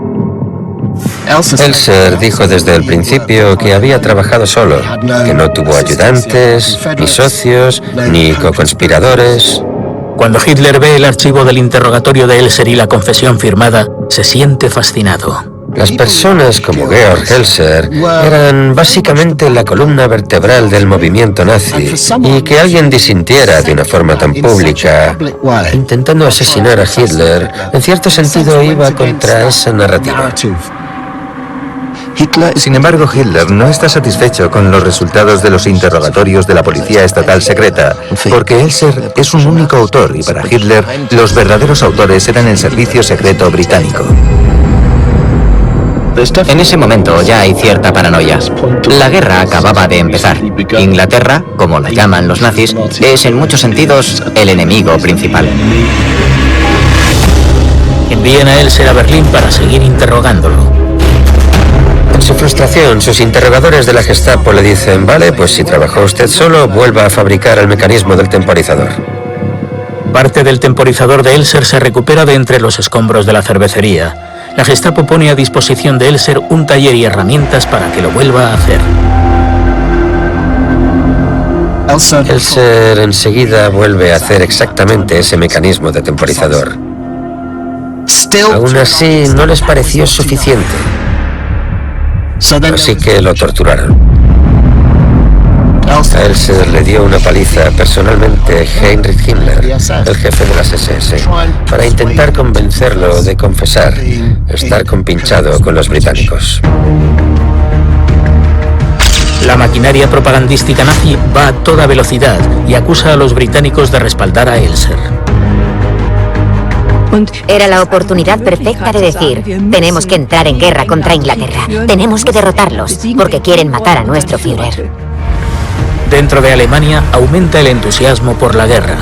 Helser dijo desde el principio que había trabajado solo, que no tuvo ayudantes, ni socios, ni coconspiradores. Cuando Hitler ve el archivo del interrogatorio de Helser y la confesión firmada, se siente fascinado. Las personas como Georg Helser eran básicamente la columna vertebral del movimiento nazi, y que alguien disintiera de una forma tan pública, intentando asesinar a Hitler, en cierto sentido iba contra esa narrativa. Sin embargo, Hitler no está satisfecho con los resultados de los interrogatorios de la Policía Estatal Secreta, porque Helser es un único autor y para Hitler los verdaderos autores eran el servicio secreto británico. En ese momento ya hay cierta paranoia. La guerra acababa de empezar. Inglaterra, como la llaman los nazis, es en muchos sentidos el enemigo principal. Envían a Elser a Berlín para seguir interrogándolo. En su frustración, sus interrogadores de la Gestapo le dicen: vale, pues si trabajó usted solo, vuelva a fabricar el mecanismo del temporizador. Parte del temporizador de Elser se recupera de entre los escombros de la cervecería. La Gestapo pone a disposición de Elser un taller y herramientas para que lo vuelva a hacer. Elser enseguida vuelve a hacer exactamente ese mecanismo de temporizador. Aún así, no les pareció suficiente. Así que lo torturaron. A Elser le dio una paliza personalmente Heinrich Himmler, el jefe de las SS, para intentar convencerlo de confesar estar compinchado con los británicos. La maquinaria propagandística nazi va a toda velocidad y acusa a los británicos de respaldar a Elser. Era la oportunidad perfecta de decir: tenemos que entrar en guerra contra Inglaterra, tenemos que derrotarlos, porque quieren matar a nuestro Führer. Dentro de Alemania aumenta el entusiasmo por la guerra.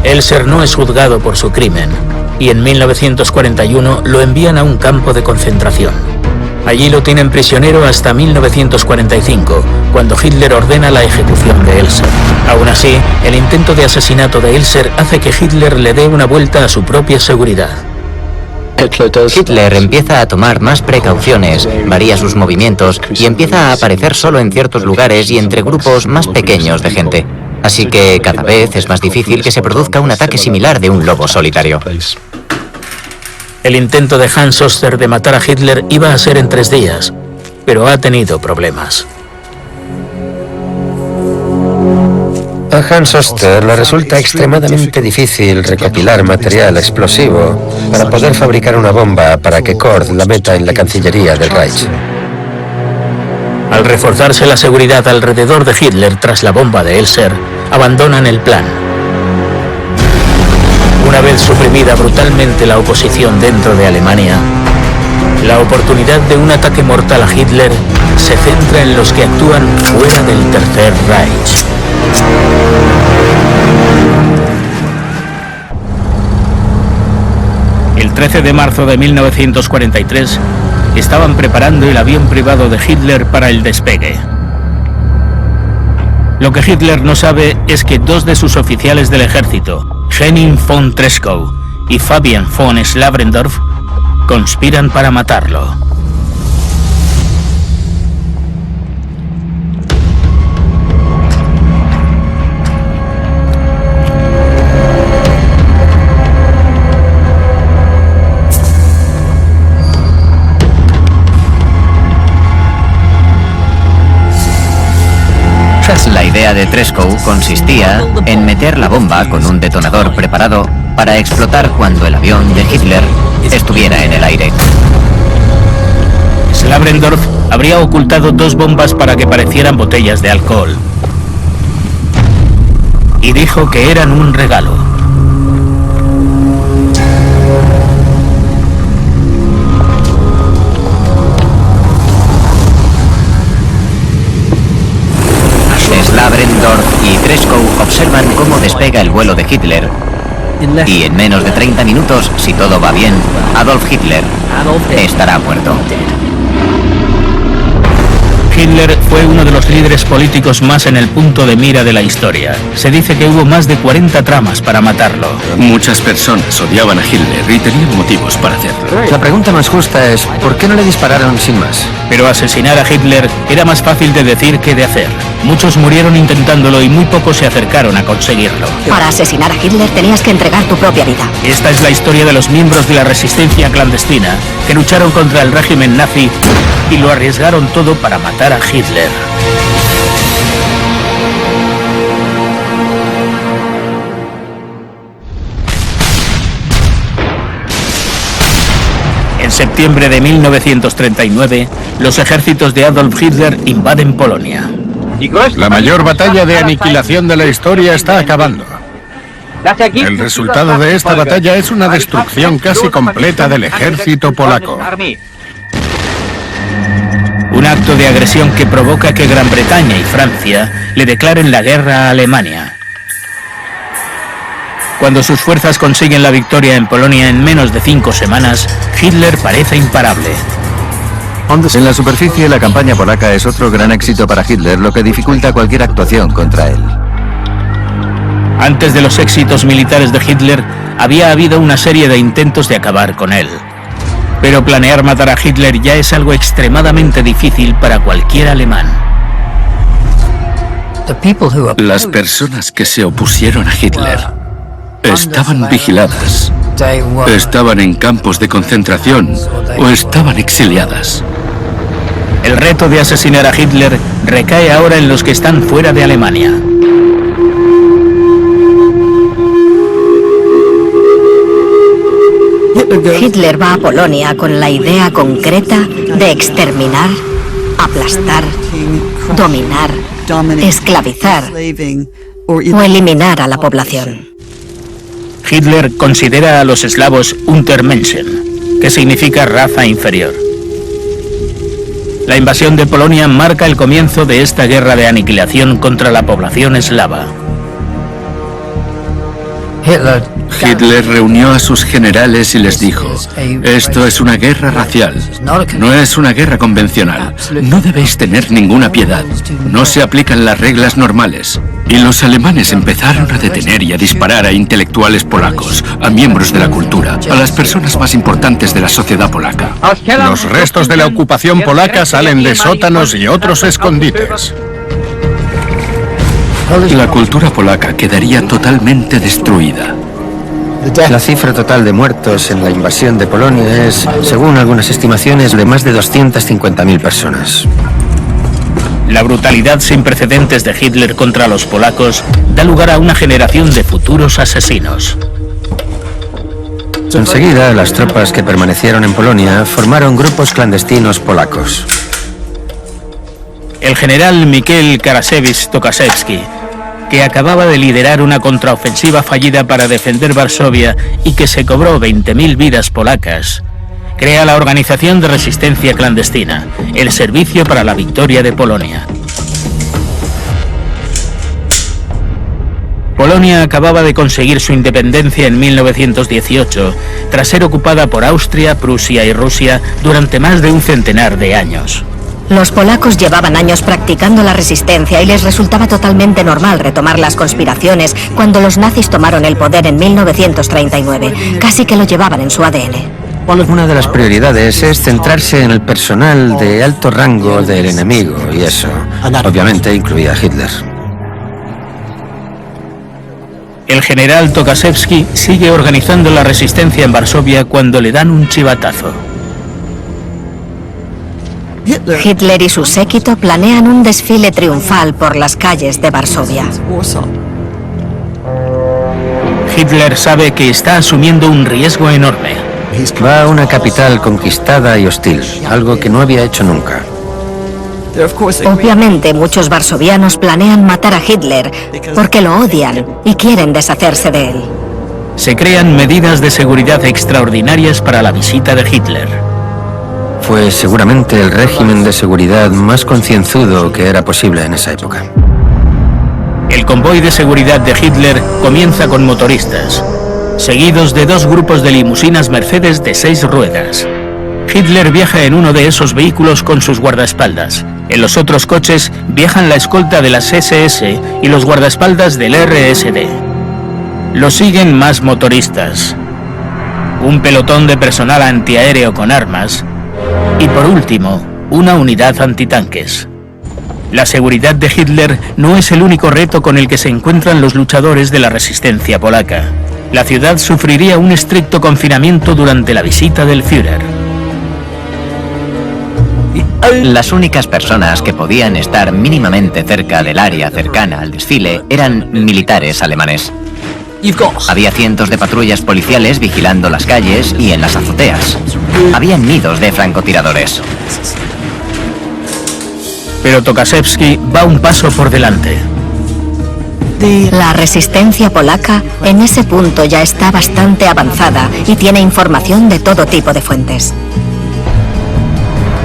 Elser no es juzgado por su crimen y en 1941 lo envían a un campo de concentración. Allí lo tienen prisionero hasta 1945, cuando Hitler ordena la ejecución de Elser. Aún así, el intento de asesinato de Elser hace que Hitler le dé una vuelta a su propia seguridad. Hitler empieza a tomar más precauciones, varía sus movimientos y empieza a aparecer solo en ciertos lugares y entre grupos más pequeños de gente. Así que cada vez es más difícil que se produzca un ataque similar de un lobo solitario. El intento de Hans Oster de matar a Hitler iba a ser en 3 días, pero ha tenido problemas. A Hans Oster le resulta extremadamente difícil recopilar material explosivo para poder fabricar una bomba para que Kord la meta en la Cancillería del Reich. Al reforzarse la seguridad alrededor de Hitler tras la bomba de Elser, abandonan el plan. Una vez suprimida brutalmente la oposición dentro de Alemania, la oportunidad de un ataque mortal a Hitler se centra en los que actúan fuera del Tercer Reich. El 13 de marzo de 1943 estaban preparando el avión privado de Hitler para el despegue. Lo que Hitler no sabe es que 2 de sus oficiales del ejército, Henning von Treschow y Fabian von Slabrendorf, conspiran para matarlo. La idea de Treschow consistía en meter la bomba con un detonador preparado para explotar cuando el avión de Hitler estuviera en el aire. Slabrendorf habría ocultado 2 bombas para que parecieran botellas de alcohol. Y dijo que eran un regalo. Slabrendorf y Treschow observan cómo despega el vuelo de Hitler y en menos de 30 minutos, si todo va bien, Adolf Hitler estará muerto. Hitler fue uno de los líderes políticos más en el punto de mira de la historia. Se dice que hubo más de 40 tramas para matarlo. Muchas personas odiaban a Hitler y tenían motivos para hacerlo. La pregunta más justa es, ¿por qué no le dispararon sin más? Pero asesinar a Hitler era más fácil de decir que de hacer. Muchos murieron intentándolo y muy pocos se acercaron a conseguirlo. Para asesinar a Hitler tenías que entregar tu propia vida. Esta es la historia de los miembros de la resistencia clandestina que lucharon contra el régimen nazi y lo arriesgaron todo para matar a Hitler. En septiembre de 1939, los ejércitos de Adolf Hitler invaden Polonia. La mayor batalla de aniquilación de la historia está acabando. El resultado de esta batalla es una destrucción casi completa del ejército polaco. Un acto de agresión que provoca que Gran Bretaña y Francia le declaren la guerra a Alemania. Cuando sus fuerzas consiguen la victoria en Polonia en menos de 5 semanas, Hitler parece imparable. En la superficie, la campaña polaca es otro gran éxito para Hitler, lo que dificulta cualquier actuación contra él. Antes de los éxitos militares de Hitler, había habido una serie de intentos de acabar con él. Pero planear matar a Hitler ya es algo extremadamente difícil para cualquier alemán. Las personas que se opusieron a Hitler estaban vigiladas, estaban en campos de concentración o estaban exiliadas. El reto de asesinar a Hitler recae ahora en los que están fuera de Alemania. Hitler va a Polonia con la idea concreta de exterminar, aplastar, dominar, esclavizar o eliminar a la población. Hitler considera a los eslavos Untermenschen, que significa raza inferior. La invasión de Polonia marca el comienzo de esta guerra de aniquilación contra la población eslava. Hitler reunió a sus generales y les dijo: esto es una guerra racial, no es una guerra convencional, no debéis tener ninguna piedad, no se aplican las reglas normales. Y los alemanes empezaron a detener y a disparar a intelectuales polacos, a miembros de la cultura, a las personas más importantes de la sociedad polaca. Los restos de la ocupación polaca salen de sótanos y otros escondites. La cultura polaca quedaría totalmente destruida. La cifra total de muertos en la invasión de Polonia es, según algunas estimaciones, de más de 250.000 personas. La brutalidad sin precedentes de Hitler contra los polacos da lugar a una generación de futuros asesinos. Enseguida, las tropas que permanecieron en Polonia formaron grupos clandestinos polacos. El general Mikhail Karaszewicz-Tokaczewski, que acababa de liderar una contraofensiva fallida para defender Varsovia y que se cobró 20.000 vidas polacas, crea la Organización de Resistencia Clandestina, el Servicio para la Victoria de Polonia. Polonia acababa de conseguir su independencia en 1918, tras ser ocupada por Austria, Prusia y Rusia durante más de un centenar de años. Los polacos llevaban años practicando la resistencia y les resultaba totalmente normal retomar las conspiraciones cuando los nazis tomaron el poder en 1939. Casi que lo llevaban en su ADN. Una de las prioridades es centrarse en el personal de alto rango del enemigo, y eso, obviamente, incluía a Hitler. El general Tokaczewski sigue organizando la resistencia en Varsovia cuando le dan un chivatazo. Hitler y su séquito planean un desfile triunfal por las calles de Varsovia. Hitler sabe que está asumiendo un riesgo enorme. Va a una capital conquistada y hostil, algo que no había hecho nunca. Obviamente, muchos varsovianos planean matar a Hitler porque lo odian y quieren deshacerse de él. Se crean medidas de seguridad extraordinarias para la visita de Hitler. Fue seguramente el régimen de seguridad más concienzudo que era posible en esa época. El convoy de seguridad de Hitler comienza con motoristas, seguidos de 2 grupos de limusinas Mercedes de 6 ruedas. Hitler viaja en uno de esos vehículos con sus guardaespaldas. En los otros coches viajan la escolta de las SS y los guardaespaldas del RSD. Lo siguen más motoristas, un pelotón de personal antiaéreo con armas y, por último, una unidad antitanques. La seguridad de Hitler no es el único reto con el que se encuentran los luchadores de la resistencia polaca. La ciudad sufriría un estricto confinamiento durante la visita del Führer. Las únicas personas que podían estar mínimamente cerca del área cercana al desfile eran militares alemanes. Había cientos de patrullas policiales vigilando las calles y en las azoteas. Había nidos de francotiradores. Pero Tokaczewski va un paso por delante. La resistencia polaca en ese punto ya está bastante avanzada y tiene información de todo tipo de fuentes.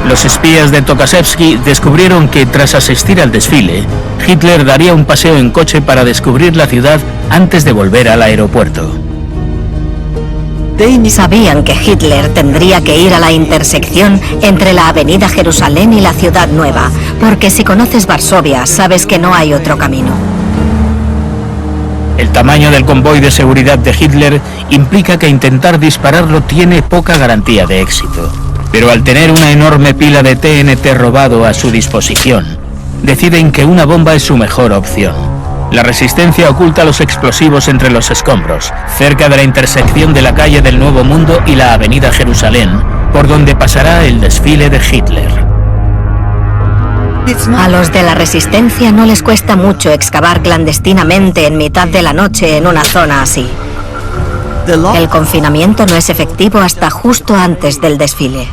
Los espías de Tokaševski descubrieron que tras asistir al desfile, Hitler daría un paseo en coche para descubrir la ciudad antes de volver al aeropuerto. Sabían que Hitler tendría que ir a la intersección entre la Avenida Jerusalén y la Ciudad Nueva, porque si conoces Varsovia, sabes que no hay otro camino. El tamaño del convoy de seguridad de Hitler implica que intentar dispararlo tiene poca garantía de éxito. Pero al tener una enorme pila de TNT robado a su disposición, deciden que una bomba es su mejor opción. La resistencia oculta los explosivos entre los escombros, cerca de la intersección de la calle del Nuevo Mundo y la Avenida Jerusalén, por donde pasará el desfile de Hitler. A los de la resistencia no les cuesta mucho excavar clandestinamente en mitad de la noche en una zona así. El confinamiento no es efectivo hasta justo antes del desfile.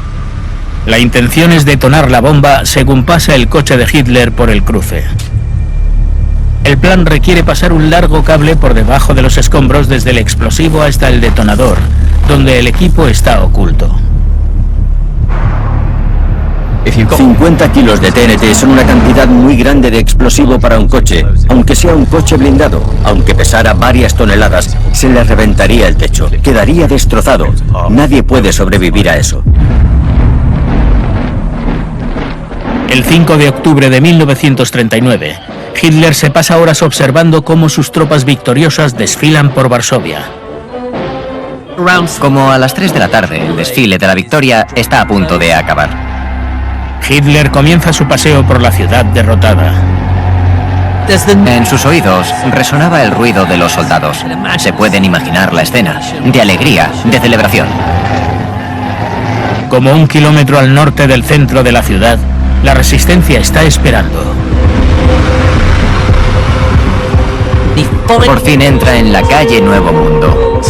La intención es detonar la bomba según pasa el coche de Hitler por el cruce. El plan requiere pasar un largo cable por debajo de los escombros desde el explosivo hasta el detonador, donde el equipo está oculto. 50 kilos de TNT son una cantidad muy grande de explosivo para un coche. Aunque sea un coche blindado, aunque pesara varias toneladas, se le reventaría el techo. Quedaría destrozado. Nadie puede sobrevivir a eso. El 5 de octubre de 1939, Hitler se pasa horas observando cómo sus tropas victoriosas desfilan por Varsovia. Como a las 3 de la tarde, el desfile de la victoria está a punto de acabar. Hitler comienza su paseo por la ciudad derrotada. En sus oídos resonaba el ruido de los soldados. Se pueden imaginar la escena, de alegría, de celebración. Como 1 kilómetro al norte del centro de la ciudad, la resistencia está esperando. Por fin entra en la calle Nuevo Mundo.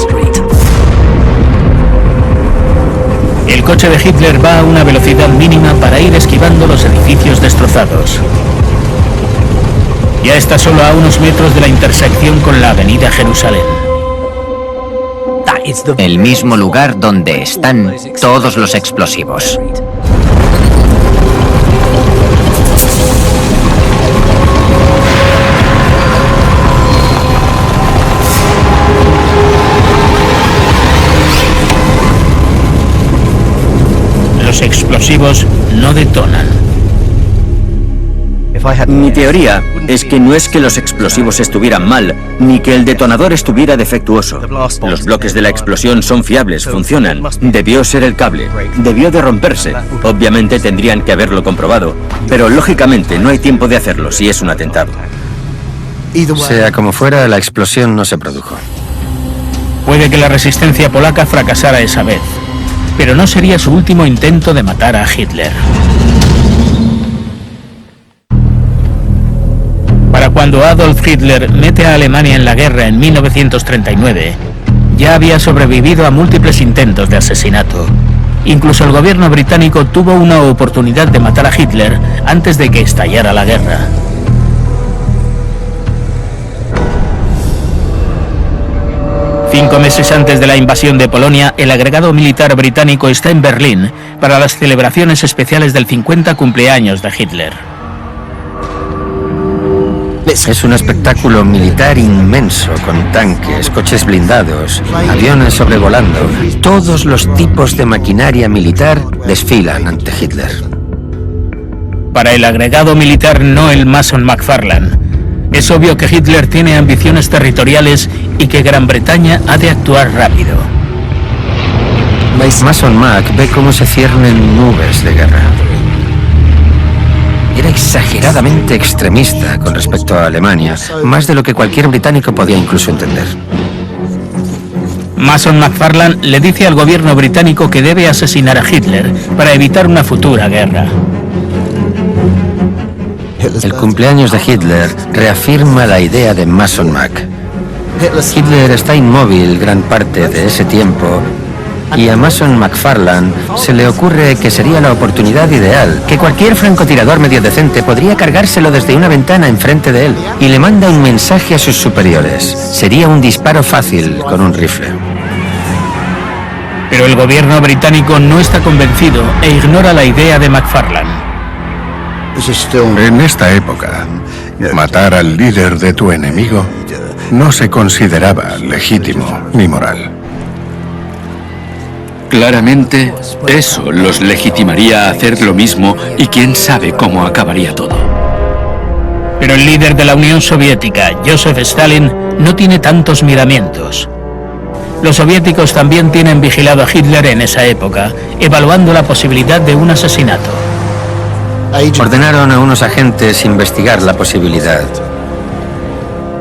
El coche de Hitler va a una velocidad mínima para ir esquivando los edificios destrozados. Ya está solo a unos metros de la intersección con la Avenida Jerusalén. El mismo lugar donde están todos los explosivos. Los explosivos no detonan. Mi teoría es que no es que los explosivos estuvieran mal, ni que el detonador estuviera defectuoso. Los bloques de la explosión son fiables, funcionan. Debió ser el cable. Debió de romperse. Obviamente tendrían que haberlo comprobado, pero lógicamente no hay tiempo de hacerlo si es un atentado. Sea como fuera, la explosión no se produjo. Puede que la resistencia polaca fracasara esa vez, pero no sería su último intento de matar a Hitler. Para cuando Adolf Hitler mete a Alemania en la guerra en 1939, ya había sobrevivido a múltiples intentos de asesinato. Incluso el gobierno británico tuvo una oportunidad de matar a Hitler antes de que estallara la guerra. Cinco meses antes de la invasión de Polonia, el agregado militar británico está en Berlín para las celebraciones especiales del 50 cumpleaños de Hitler. Es un espectáculo militar inmenso, con tanques, coches blindados, aviones sobrevolando. Todos los tipos de maquinaria militar desfilan ante Hitler. Para el agregado militar Noel Mason McFarlane, es obvio que Hitler tiene ambiciones territoriales y que Gran Bretaña ha de actuar rápido. Mason Mac ve cómo se ciernen nubes de guerra. Era exageradamente extremista con respecto a Alemania, más de lo que cualquier británico podía incluso entender. Mason McFarlane le dice al gobierno británico que debe asesinar a Hitler para evitar una futura guerra. El cumpleaños de Hitler reafirma la idea de Mason Mac. Hitler está inmóvil gran parte de ese tiempo Y a Mason McFarlane se le ocurre que sería la oportunidad ideal, que cualquier francotirador medio decente podría cargárselo desde una ventana enfrente de él, y le manda un mensaje a sus superiores. Sería un disparo fácil con un rifle. Pero el gobierno británico no está convencido e ignora la idea de McFarlane. En esta época, matar al líder de tu enemigo no se consideraba legítimo ni moral. Claramente, eso los legitimaría a hacer lo mismo y quién sabe cómo acabaría todo. Pero el líder de la Unión Soviética, Joseph Stalin, no tiene tantos miramientos. Los soviéticos también tienen vigilado a Hitler en esa época, evaluando la posibilidad de un asesinato. Ordenaron a unos agentes investigar la posibilidad.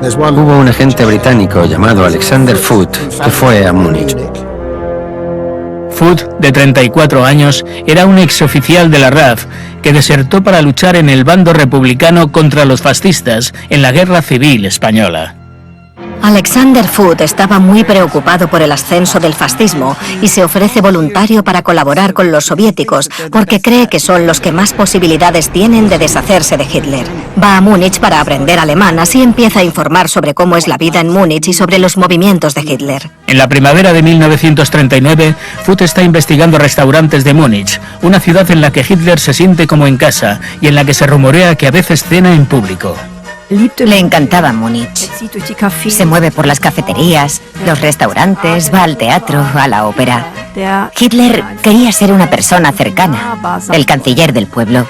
Hubo un agente británico llamado Alexander Foote que fue a Múnich. Foote, de 34 años, era un exoficial de la RAF que desertó para luchar en el bando republicano contra los fascistas en la Guerra Civil Española. Alexander Foote estaba muy preocupado por el ascenso del fascismo y se ofrece voluntario para colaborar con los soviéticos porque cree que son los que más posibilidades tienen de deshacerse de Hitler. Va a Múnich para aprender alemán, así empieza a informar sobre cómo es la vida en Múnich y sobre los movimientos de Hitler. En la primavera de 1939, Foote está investigando restaurantes de Múnich, una ciudad en la que Hitler se siente como en casa y en la que se rumorea que a veces cena en público. Le encantaba Múnich. Se mueve por las cafeterías, los restaurantes, va al teatro, a la ópera. Hitler quería ser una persona cercana, el canciller del pueblo.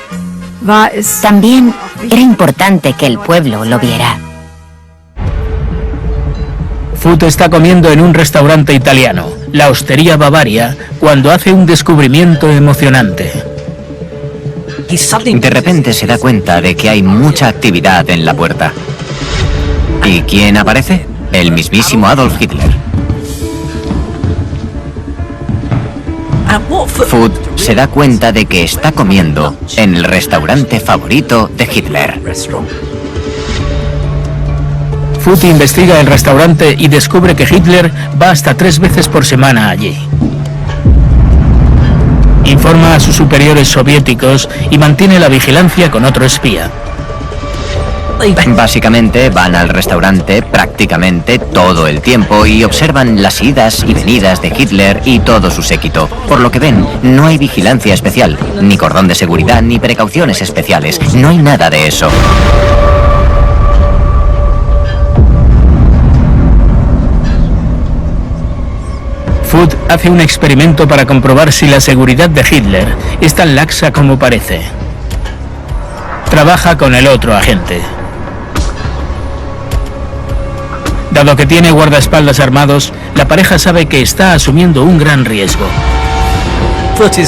También era importante que el pueblo lo viera. Foote está comiendo en un restaurante italiano, la Hostería Bavaria, cuando hace un descubrimiento emocionante. De repente se da cuenta de que hay mucha actividad en la puerta. ¿Y quién aparece? El mismísimo Adolf Hitler. Foote se da cuenta de que está comiendo en el restaurante favorito de Hitler. Foote investiga el restaurante y descubre que Hitler va hasta 3 veces por semana allí. Informa a sus superiores soviéticos y mantiene la vigilancia con otro espía. Básicamente van al restaurante prácticamente todo el tiempo y observan las idas y venidas de Hitler y todo su séquito. Por lo que ven, no hay vigilancia especial, ni cordón de seguridad, ni precauciones especiales. No hay nada de eso. Foote hace un experimento para comprobar si la seguridad de Hitler es tan laxa como parece. Trabaja con el otro agente. Dado que tiene guardaespaldas armados, la pareja sabe que está asumiendo un gran riesgo. Foote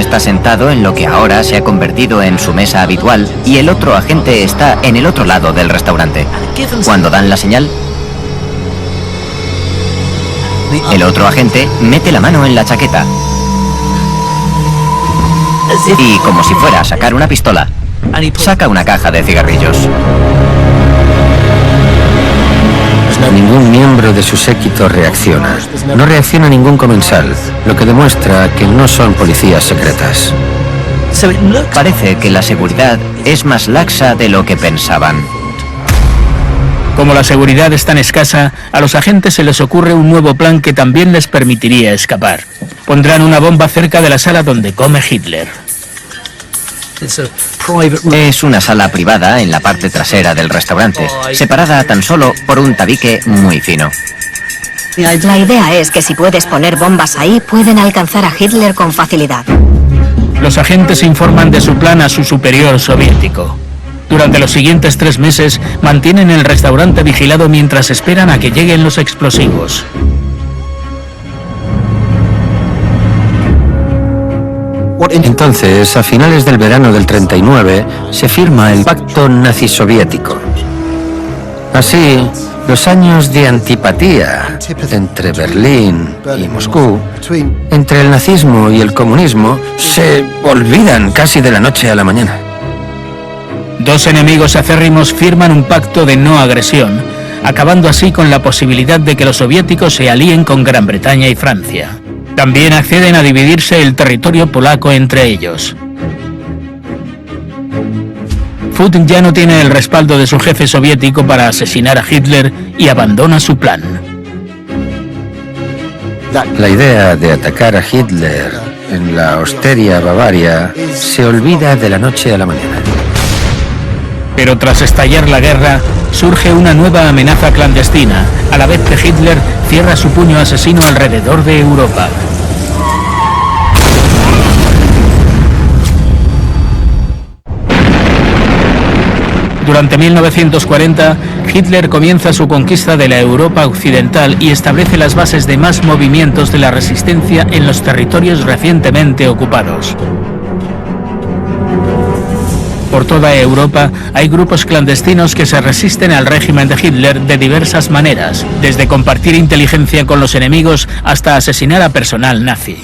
está sentado en lo que ahora se ha convertido en su mesa habitual y el otro agente está en el otro lado del restaurante. Cuando dan la señal, el otro agente mete la mano en la chaqueta y, como si fuera a sacar una pistola, saca una caja de cigarrillos. Ningún miembro de su séquito reacciona. No reacciona ningún comensal, lo que demuestra que no son policías secretas. Parece que la seguridad es más laxa de lo que pensaban. Como la seguridad es tan escasa, a los agentes se les ocurre un nuevo plan que también les permitiría escapar. Pondrán una bomba cerca de la sala donde come Hitler. Es una sala privada en la parte trasera del restaurante, separada tan solo por un tabique muy fino. La idea es que si puedes poner bombas ahí, pueden alcanzar a Hitler con facilidad. Los agentes informan de su plan a su superior soviético. Durante los siguientes 3 meses, mantienen el restaurante vigilado mientras esperan a que lleguen los explosivos. Entonces, a finales del verano del 39, se firma el Pacto Nazi-Soviético. Así, los años de antipatía entre Berlín y Moscú, entre el nazismo y el comunismo, se olvidan casi de la noche a la mañana. 2 enemigos acérrimos firman un pacto de no agresión, acabando así con la posibilidad de que los soviéticos se alíen con Gran Bretaña y Francia. También acceden a dividirse el territorio polaco entre ellos. Foot ya no tiene el respaldo de su jefe soviético para asesinar a Hitler y abandona su plan. La idea de atacar a Hitler en la Osteria Bavaria se olvida de la noche a la mañana. Pero tras estallar la guerra, surge una nueva amenaza clandestina, a la vez que Hitler cierra su puño asesino alrededor de Europa. Durante 1940, Hitler comienza su conquista de la Europa occidental y establece las bases de más movimientos de la resistencia en los territorios recientemente ocupados. Por toda Europa hay grupos clandestinos que se resisten al régimen de Hitler de diversas maneras, desde compartir inteligencia con los enemigos hasta asesinar a personal nazi.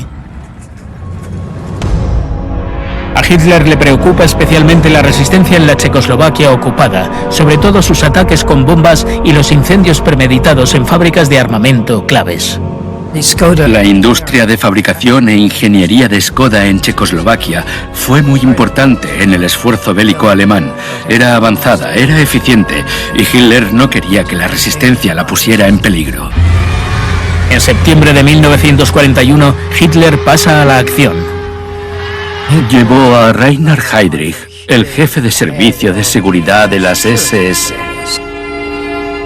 A Hitler le preocupa especialmente la resistencia en la Checoslovaquia ocupada, sobre todo sus ataques con bombas y los incendios premeditados en fábricas de armamento claves. La industria de fabricación e ingeniería de Skoda en Checoslovaquia fue muy importante en el esfuerzo bélico alemán. Era avanzada, era eficiente, y Hitler no quería que la resistencia la pusiera en peligro. En septiembre de 1941, Hitler pasa a la acción. Llevó a Reinhard Heydrich, el jefe de servicio de seguridad de las SS.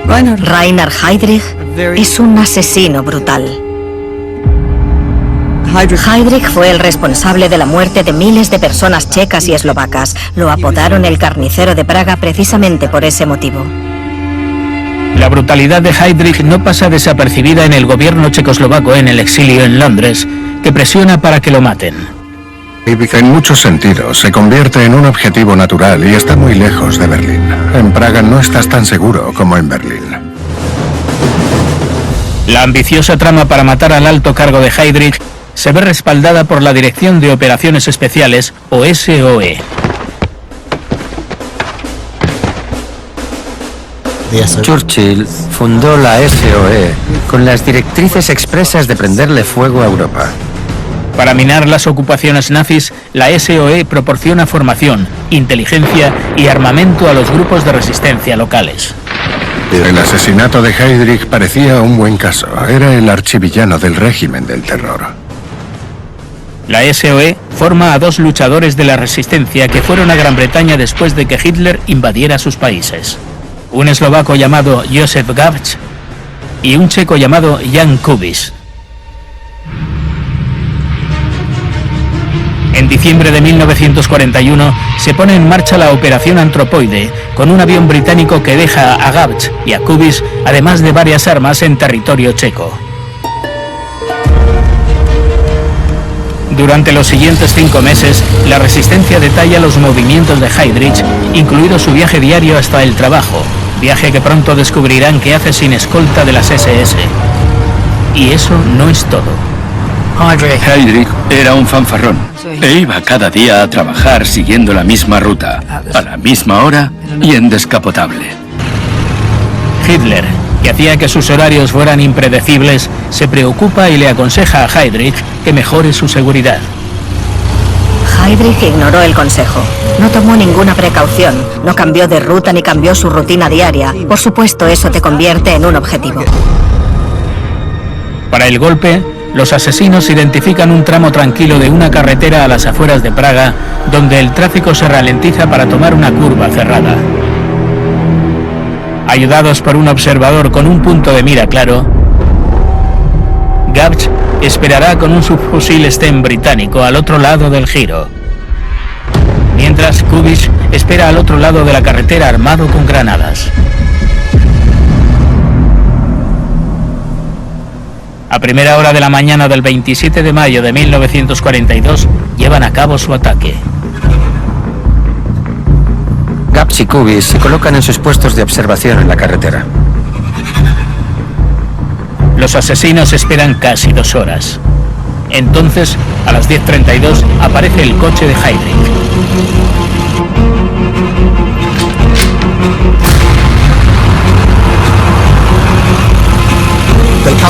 Reinhard Heydrich es un asesino brutal. Heydrich fue el responsable de la muerte de miles de personas checas y eslovacas. Lo apodaron el carnicero de Praga precisamente por ese motivo. La brutalidad de Heydrich no pasa desapercibida en el gobierno checoslovaco en el exilio en Londres, que presiona para que lo maten. En muchos sentidos, se convierte en un objetivo natural y está muy lejos de Berlín. En Praga no estás tan seguro como en Berlín. La ambiciosa trama para matar al alto cargo de Heydrich se ve respaldada por la Dirección de Operaciones Especiales, o SOE. Churchill fundó la SOE con las directrices expresas de prenderle fuego a Europa. Para minar las ocupaciones nazis, la SOE proporciona formación, inteligencia y armamento a los grupos de resistencia locales. El asesinato de Heydrich parecía un buen caso. Era el archivillano del régimen del terror. La SOE forma a dos luchadores de la resistencia que fueron a Gran Bretaña después de que Hitler invadiera sus países. Un eslovaco llamado Josef Gabč y un checo llamado Jan Kubiš. En diciembre de 1941 se pone en marcha la Operación Antropoide, con un avión británico que deja a Gabč y a Kubiš, además de varias armas en territorio checo. Durante los siguientes 5 meses, la resistencia detalla los movimientos de Heydrich, incluido su viaje diario hasta el trabajo, viaje que pronto descubrirán que hace sin escolta de las SS. Y eso no es todo. Heydrich era un fanfarrón e iba cada día a trabajar siguiendo la misma ruta, a la misma hora y en descapotable. Hitler, que hacía que sus horarios fueran impredecibles, se preocupa y le aconseja a Heydrich que mejore su seguridad. Heydrich ignoró el consejo. No tomó ninguna precaución, no cambió de ruta ni cambió su rutina diaria. Por supuesto, eso te convierte en un objetivo. Para el golpe, los asesinos identifican un tramo tranquilo de una carretera a las afueras de Praga, donde el tráfico se ralentiza para tomar una curva cerrada. Ayudados por un observador con un punto de mira claro, Gabč esperará con un subfusil Sten británico al otro lado del giro, mientras Kubiš espera al otro lado de la carretera armado con granadas. A primera hora de la mañana del 27 de mayo de 1942, llevan a cabo su ataque. Gabč y Kubiš se colocan en sus puestos de observación en la carretera. Los asesinos esperan casi 2 horas. Entonces, a las 10:32, aparece el coche de Heydrich.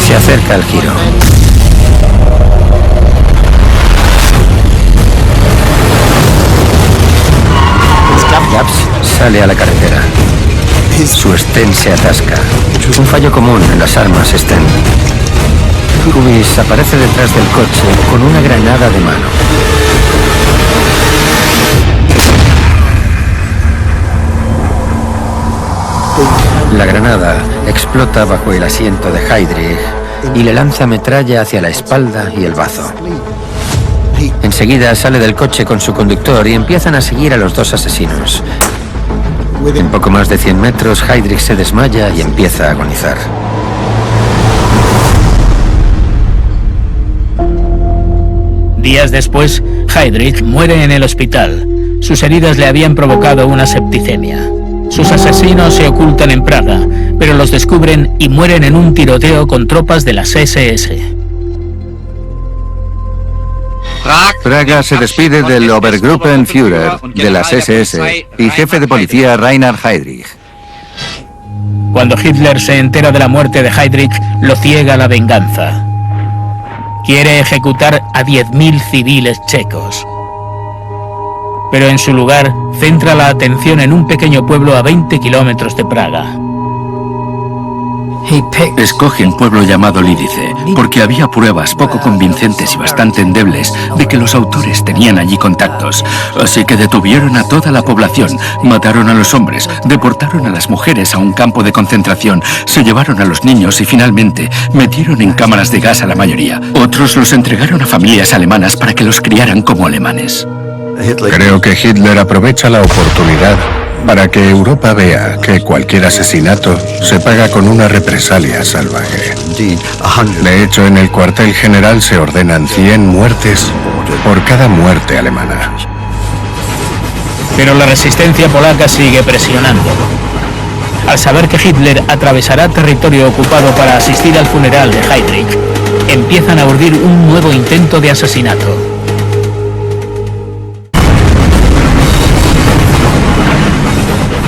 Se acerca al giro. sale a la carretera. Su Sten se atasca. Un fallo común en las armas Sten. Cubis aparece detrás del coche con una granada de mano. La granada explota bajo el asiento de Heydrich y le lanza metralla hacia la espalda y el bazo. Enseguida sale del coche con su conductor y empiezan a seguir a los dos asesinos. En poco más de 100 metros, Heydrich se desmaya y empieza a agonizar. Días después, Heydrich muere en el hospital. Sus heridas le habían provocado una septicemia. Sus asesinos se ocultan en Praga, pero los descubren y mueren en un tiroteo con tropas de las SS. Praga se despide del Obergruppenführer de las SS y jefe de policía Reinhard Heydrich. Cuando Hitler se entera de la muerte de Heydrich, lo ciega la venganza. Quiere ejecutar a 10.000 civiles checos. Pero en su lugar, centra la atención en un pequeño pueblo a 20 kilómetros de Praga. Escoge un pueblo llamado Lidice, porque había pruebas poco convincentes y bastante endebles de que los autores tenían allí contactos. Así que detuvieron a toda la población, mataron a los hombres, deportaron a las mujeres a un campo de concentración, se llevaron a los niños y finalmente metieron en cámaras de gas a la mayoría. Otros los entregaron a familias alemanas para que los criaran como alemanes. Creo que Hitler aprovecha la oportunidad para que Europa vea que cualquier asesinato se paga con una represalia salvaje. De hecho, en el cuartel general se ordenan 100 muertes por cada muerte alemana. Pero la resistencia polaca sigue presionando. Al saber que Hitler atravesará territorio ocupado para asistir al funeral de Heydrich, empiezan a urdir un nuevo intento de asesinato.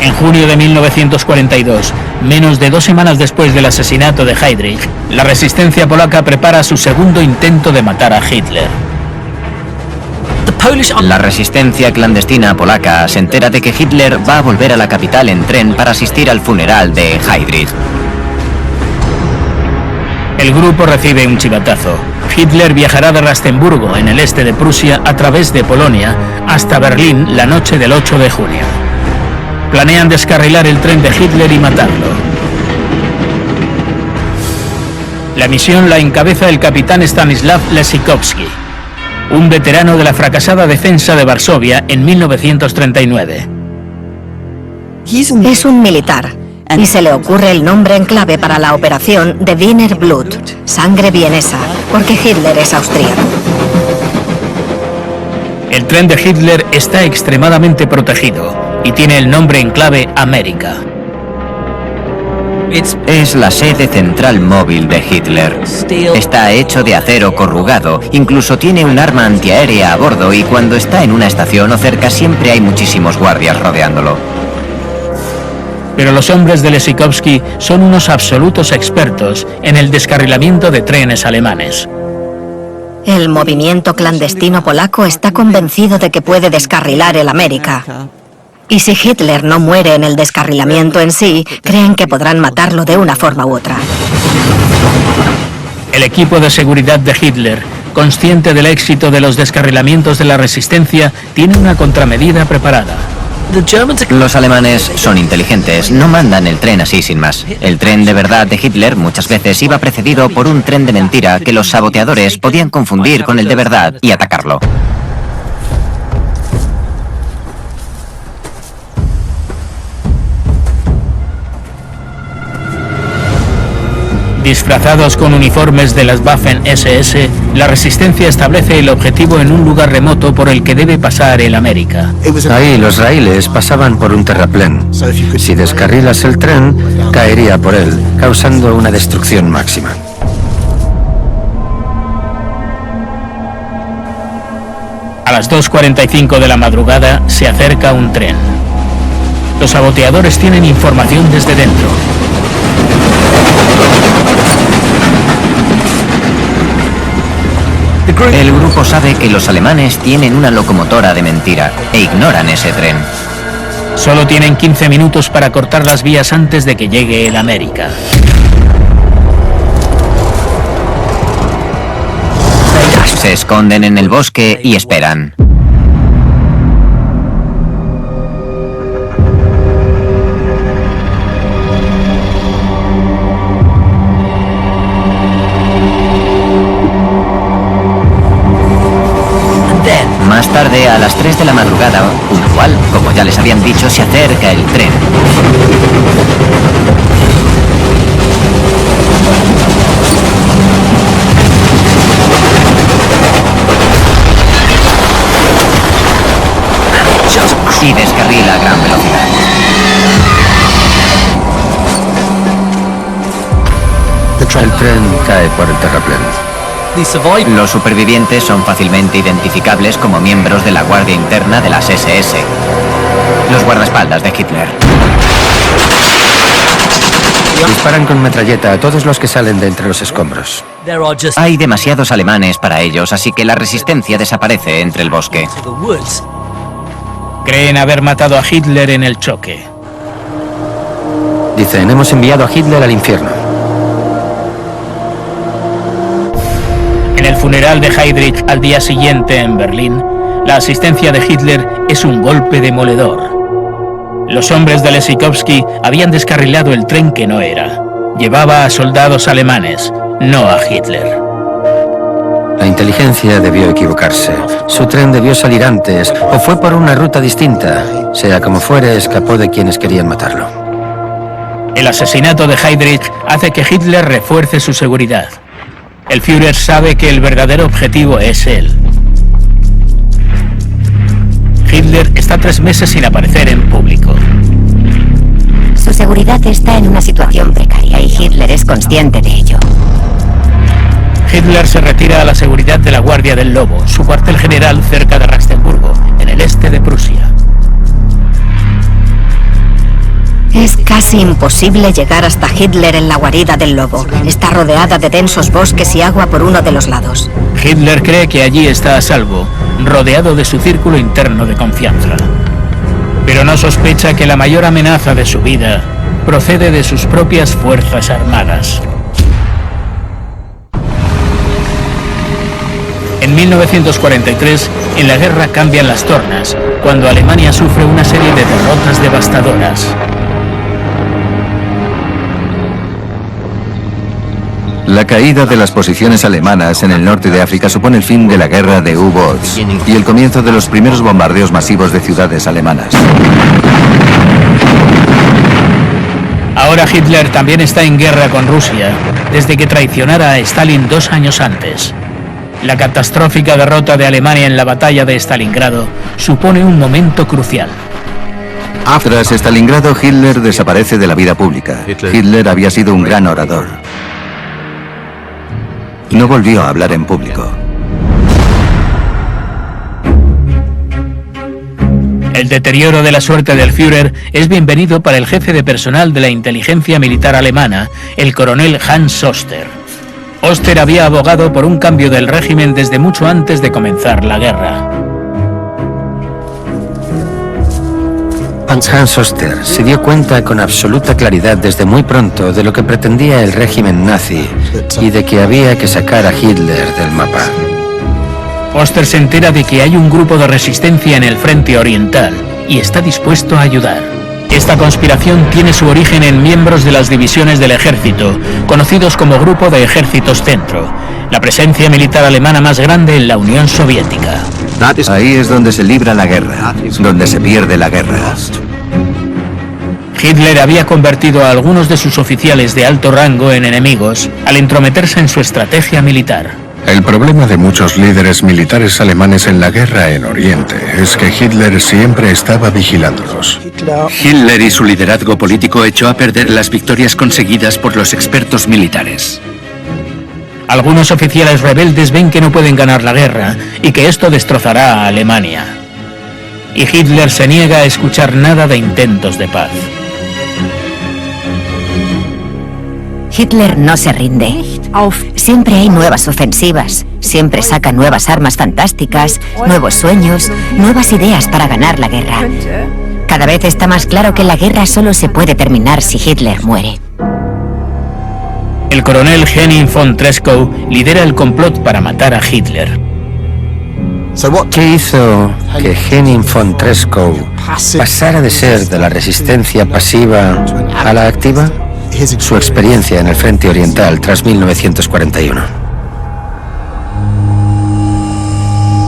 En junio de 1942, menos de 2 semanas después del asesinato de Heydrich, la resistencia polaca prepara su segundo intento de matar a Hitler. La resistencia clandestina polaca se entera de que Hitler va a volver a la capital en tren para asistir al funeral de Heydrich. El grupo recibe un chivatazo. Hitler viajará de Rastenburgo, en el este de Prusia, a través de Polonia, hasta Berlín la noche del 8 de junio. Planean descarrilar el tren de Hitler y matarlo. La misión la encabeza el capitán Stanislav Lesikowski, un veterano de la fracasada defensa de Varsovia en 1939. Es un militar, y se le ocurre el nombre en clave para la operación de Wiener Blut, sangre vienesa, porque Hitler es austríaco. El tren de Hitler está extremadamente protegido y tiene el nombre en clave América. Es la sede central móvil de Hitler. Está hecho de acero corrugado, incluso tiene un arma antiaérea a bordo y cuando está en una estación o cerca siempre hay muchísimos guardias rodeándolo. Pero los hombres de Lesikowski son unos absolutos expertos en el descarrilamiento de trenes alemanes. El movimiento clandestino polaco está convencido de que puede descarrilar el América. Y si Hitler no muere en el descarrilamiento en sí, creen que podrán matarlo de una forma u otra. El equipo de seguridad de Hitler, consciente del éxito de los descarrilamientos de la resistencia, tiene una contramedida preparada. Los alemanes son inteligentes, no mandan el tren así sin más. El tren de verdad de Hitler muchas veces iba precedido por un tren de mentira que los saboteadores podían confundir con el de verdad y atacarlo. Disfrazados con uniformes de las Waffen-SS, la resistencia establece el objetivo en un lugar remoto por el que debe pasar el América. Ahí los raíles pasaban por un terraplén. Si descarrilas el tren, caería por él, causando una destrucción máxima. A las 2:45 de la madrugada se acerca un tren. Los saboteadores tienen información desde dentro. El grupo sabe que los alemanes tienen una locomotora de mentira e ignoran ese tren. Solo tienen 15 minutos para cortar las vías antes de que llegue el América. Se esconden en el bosque y esperan. Más tarde, a las 3 de la madrugada, puntual, como ya les habían dicho, se acerca el tren. Y descarrila a gran velocidad. El tren cae por el terraplén. Los supervivientes son fácilmente identificables como miembros de la Guardia Interna de las SS, los guardaespaldas de Hitler. Disparan con metralleta a todos los que salen de entre los escombros. Hay demasiados alemanes para ellos, así que la resistencia desaparece entre el bosque. Creen haber matado a Hitler en el choque. Dicen, hemos enviado a Hitler al infierno. En el funeral de Heydrich al día siguiente en Berlín, la asistencia de Hitler es un golpe demoledor. Los hombres de Lesikovsky habían descarrilado el tren que no era. Llevaba a soldados alemanes, no a Hitler. La inteligencia debió equivocarse. Su tren debió salir antes o fue por una ruta distinta. Sea como fuere, escapó de quienes querían matarlo. El asesinato de Heydrich hace que Hitler refuerce su seguridad. El Führer sabe que el verdadero objetivo es él. Hitler está 3 meses sin aparecer en público. Su seguridad está en una situación precaria y Hitler es consciente de ello. Hitler se retira a la seguridad de la Guardia del Lobo, su cuartel general cerca de Rastenburgo, en el este de Prusia. Es casi imposible llegar hasta Hitler en la guarida del Lobo. Está rodeada de densos bosques y agua por uno de los lados. Hitler cree que allí está a salvo, rodeado de su círculo interno de confianza. Pero no sospecha que la mayor amenaza de su vida procede de sus propias fuerzas armadas. En 1943, en la guerra cambian las tornas, cuando Alemania sufre una serie de derrotas devastadoras. La caída de las posiciones alemanas en el norte de África supone el fin de la guerra de U-Boats y el comienzo de los primeros bombardeos masivos de ciudades alemanas. Ahora Hitler también está en guerra con Rusia, desde que traicionara a Stalin 2 años antes. La catastrófica derrota de Alemania en la batalla de Stalingrado supone un momento crucial. Tras Stalingrado, Hitler desaparece de la vida pública. Hitler había sido un gran orador. No volvió a hablar en público. El deterioro de la suerte del Führer es bienvenido para el jefe de personal de la inteligencia militar alemana, el coronel Hans Oster. Oster había abogado por un cambio del régimen desde mucho antes de comenzar la guerra. Hans Oster se dio cuenta con absoluta claridad desde muy pronto de lo que pretendía el régimen nazi y de que había que sacar a Hitler del mapa. Oster se entera de que hay un grupo de resistencia en el frente oriental y está dispuesto a ayudar. Esta conspiración tiene su origen en miembros de las divisiones del ejército, conocidos como Grupo de Ejércitos Centro, la presencia militar alemana más grande en la Unión Soviética. Ahí es donde se libra la guerra, donde se pierde la guerra. Hitler había convertido a algunos de sus oficiales de alto rango en enemigos al entrometerse en su estrategia militar. El problema de muchos líderes militares alemanes en la guerra en Oriente es que Hitler siempre estaba vigilándolos. Hitler y su liderazgo político echó a perder las victorias conseguidas por los expertos militares. Algunos oficiales rebeldes ven que no pueden ganar la guerra y que esto destrozará a Alemania. Y Hitler se niega a escuchar nada de intentos de paz. Hitler no se rinde. Siempre hay nuevas ofensivas, siempre saca nuevas armas fantásticas, nuevos sueños, nuevas ideas para ganar la guerra. Cada vez está más claro que la guerra solo se puede terminar si Hitler muere. El coronel Henning von Treschow lidera el complot para matar a Hitler. ¿Qué hizo que Henning von Treschow pasara de ser de la resistencia pasiva a la activa? Su experiencia en el Frente Oriental tras 1941.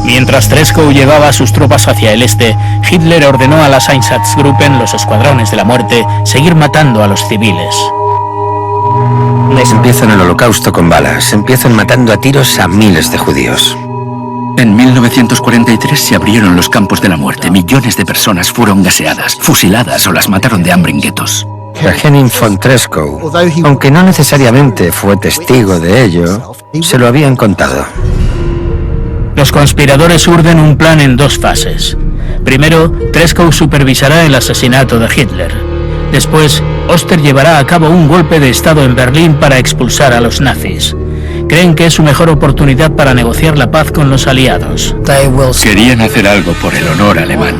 Mientras Treschow llevaba a sus tropas hacia el este, Hitler ordenó a las Einsatzgruppen, los escuadrones de la muerte, seguir matando a los civiles. Empiezan el holocausto con balas, empiezan matando a tiros a miles de judíos. En 1943 se abrieron los campos de la muerte. Millones de personas fueron gaseadas, fusiladas o las mataron de hambre en guetos. A Henning von Treschow, aunque no necesariamente fue testigo de ello, se lo habían contado. Los conspiradores urden un plan en dos fases. Primero, Treschow supervisará el asesinato de Hitler. Después, Oster llevará a cabo un golpe de Estado en Berlín para expulsar a los nazis. Creen que es su mejor oportunidad para negociar la paz con los aliados. Querían hacer algo por el honor alemán,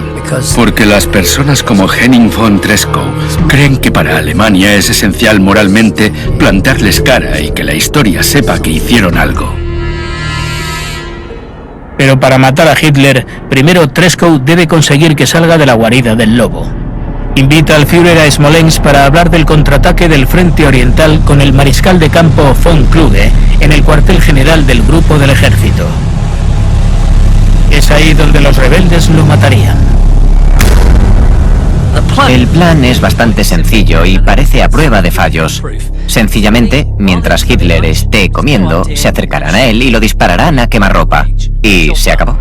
porque las personas como Henning von Treschow creen que para Alemania es esencial moralmente plantarles cara y que la historia sepa que hicieron algo. Pero para matar a Hitler, primero Treschow debe conseguir que salga de la guarida del lobo. Invita al Führer a Smolensk para hablar del contraataque del Frente Oriental con el mariscal de campo von Kluge en el cuartel general del grupo del ejército. Es ahí donde los rebeldes lo matarían. El plan es bastante sencillo y parece a prueba de fallos. Sencillamente, mientras Hitler esté comiendo, se acercarán a él y lo dispararán a quemarropa. Y se acabó.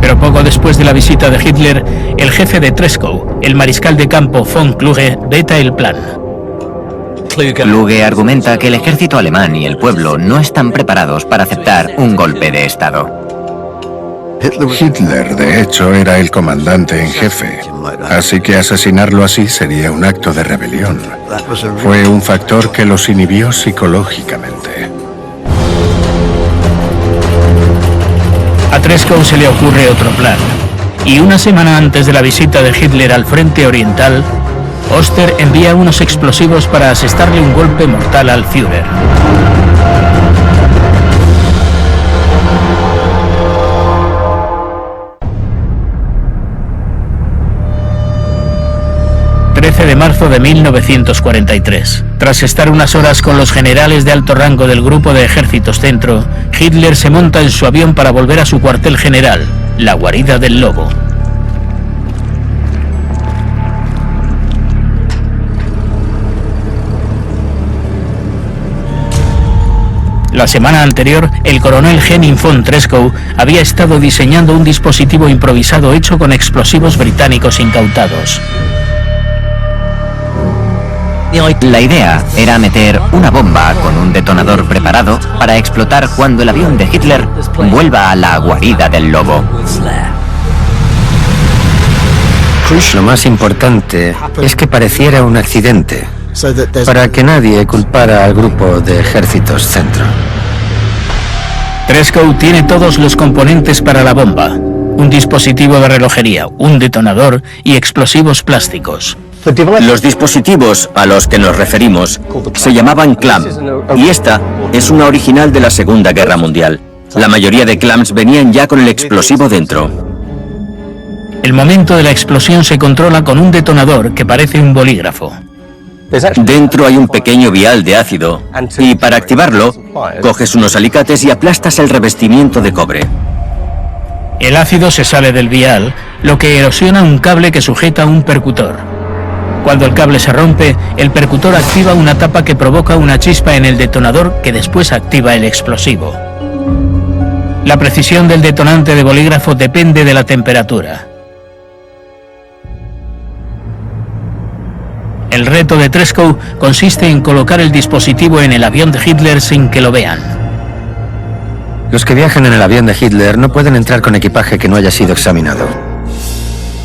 Pero poco después de la visita de Hitler, el jefe de Treschow, el mariscal de campo von Kluge, veta el plan. Kluge argumenta que el ejército alemán y el pueblo no están preparados para aceptar un golpe de Estado. Hitler, de hecho, era el comandante en jefe, así que asesinarlo así sería un acto de rebelión. Fue un factor que los inhibió psicológicamente. A Treschow se le ocurre otro plan, y una semana antes de la visita de Hitler al Frente Oriental, Oster envía unos explosivos para asestarle un golpe mortal al Führer. De marzo de 1943. Tras estar unas horas con los generales de alto rango del grupo de ejércitos centro, Hitler se monta en su avión para volver a su cuartel general, la guarida del lobo. La semana anterior, el coronel Henning von Treschow había estado diseñando un dispositivo improvisado hecho con explosivos británicos incautados. La idea era meter una bomba con un detonador preparado para explotar cuando el avión de Hitler vuelva a la guarida del lobo. Lo más importante es que pareciera un accidente, para que nadie culpara al grupo de ejércitos centro. Treschow tiene todos los componentes para la bomba: un dispositivo de relojería, un detonador y explosivos plásticos. Los dispositivos a los que nos referimos se llamaban CLAM, y esta es una original de la Segunda Guerra Mundial. La mayoría de CLAMs venían ya con el explosivo dentro. El momento de la explosión se controla con un detonador que parece un bolígrafo. Dentro hay un pequeño vial de ácido, y para activarlo, coges unos alicates y aplastas el revestimiento de cobre. El ácido se sale del vial, lo que erosiona un cable que sujeta un percutor. Cuando el cable se rompe, el percutor activa una tapa que provoca una chispa en el detonador que después activa el explosivo. La precisión del detonante de bolígrafo depende de la temperatura. El reto de Treschow consiste en colocar el dispositivo en el avión de Hitler sin que lo vean. Los que viajan en el avión de Hitler no pueden entrar con equipaje que no haya sido examinado.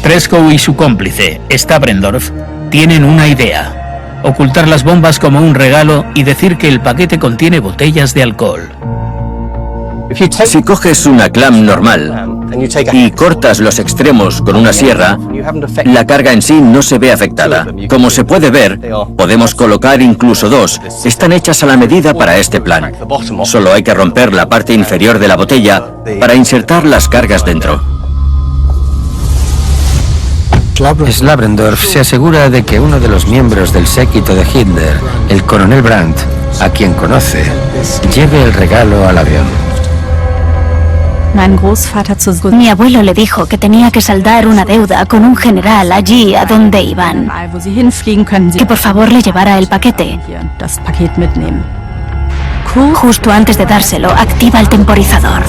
Treschow y su cómplice, Stavrendorf, tienen una idea. ocultar las bombas como un regalo y decir que el paquete contiene botellas de alcohol. Si coges una clam normal y cortas los extremos con una sierra, la carga en sí no se ve afectada. Como se puede ver, podemos colocar incluso dos. Están hechas a la medida para este plan. Solo hay que romper la parte inferior de la botella para insertar las cargas dentro. Slabrendorf se asegura de que uno de los miembros del séquito de Hitler, el coronel Brandt, a quien conoce, lleve el regalo al avión. Mi abuelo le dijo que tenía que saldar una deuda con un general allí a donde iban. Que por favor le llevara el paquete. Justo antes de dárselo, activa el temporizador.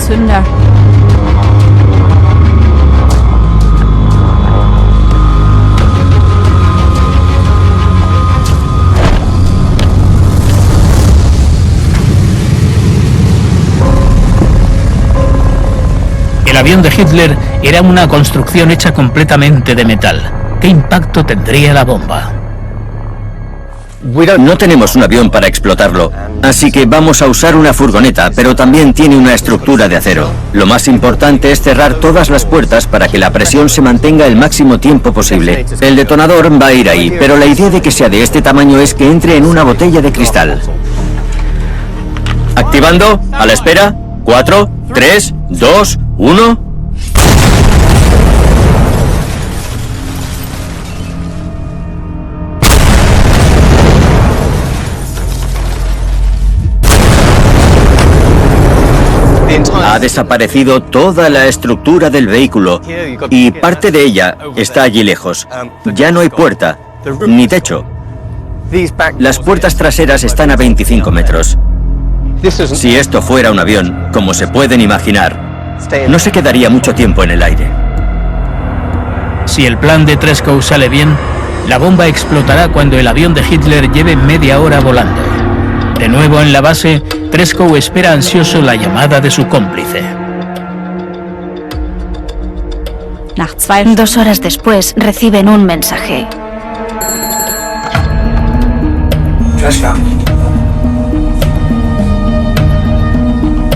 El avión de Hitler era una construcción hecha completamente de metal. ¿Qué impacto tendría la bomba? No tenemos un avión para explotarlo, así que vamos a usar una furgoneta, pero también tiene una estructura de acero. Lo más importante es cerrar todas las puertas para que la presión se mantenga el máximo tiempo posible. El detonador va a ir ahí, pero la idea de que sea de este tamaño es que entre en una botella de cristal. Activando, a la espera. 4, 3, 2, 1... Ha desaparecido toda la estructura del vehículo y parte de ella está allí lejos. Ya no hay puerta, ni techo. Las puertas traseras están a 25 metros. Si esto fuera un avión, como se pueden imaginar, no se quedaría mucho tiempo en el aire. Si el plan de Treschow sale bien, la bomba explotará cuando el avión de Hitler lleve media hora volando. De nuevo en la base, Treschow espera ansioso la llamada de su cómplice. 2 horas después reciben un mensaje.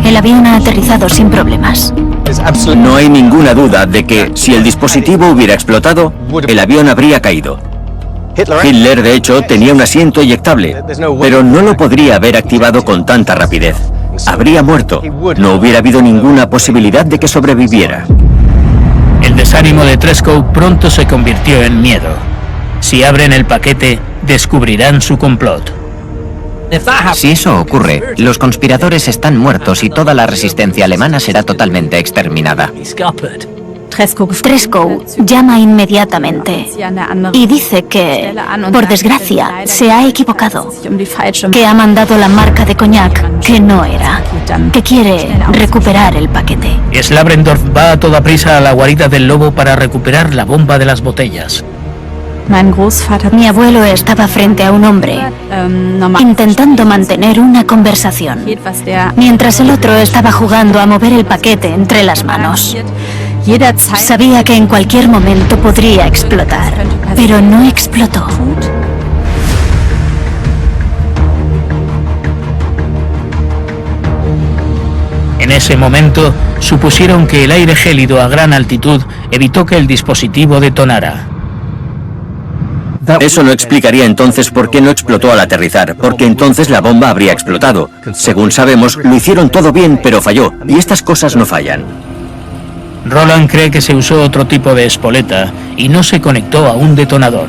El avión ha aterrizado sin problemas. No hay ninguna duda de que, si el dispositivo hubiera explotado, el avión habría caído. Hitler, de hecho, tenía un asiento eyectable, pero no lo podría haber activado con tanta rapidez. Habría muerto. No hubiera habido ninguna posibilidad de que sobreviviera. El desánimo de Treschow pronto se convirtió en miedo. Si abren el paquete, descubrirán su complot. Si eso ocurre, los conspiradores están muertos y toda la resistencia alemana será totalmente exterminada. Treschow llama inmediatamente y dice que, por desgracia, se ha equivocado, que ha mandado la marca de coñac que no era, que quiere recuperar el paquete. Slabrendorf va a toda prisa a la guarida del lobo para recuperar la bomba de las botellas. Mi abuelo estaba frente a un hombre, intentando mantener una conversación, mientras el otro estaba jugando a mover el paquete entre las manos. Sabía que en cualquier momento podría explotar, pero no explotó. En ese momento, supusieron que el aire gélido a gran altitud evitó que el dispositivo detonara. Eso no explicaría entonces por qué no explotó al aterrizar, porque entonces la bomba habría explotado. Según sabemos, lo hicieron todo bien, pero falló, y estas cosas no fallan. Roland cree que se usó otro tipo de espoleta y no se conectó a un detonador.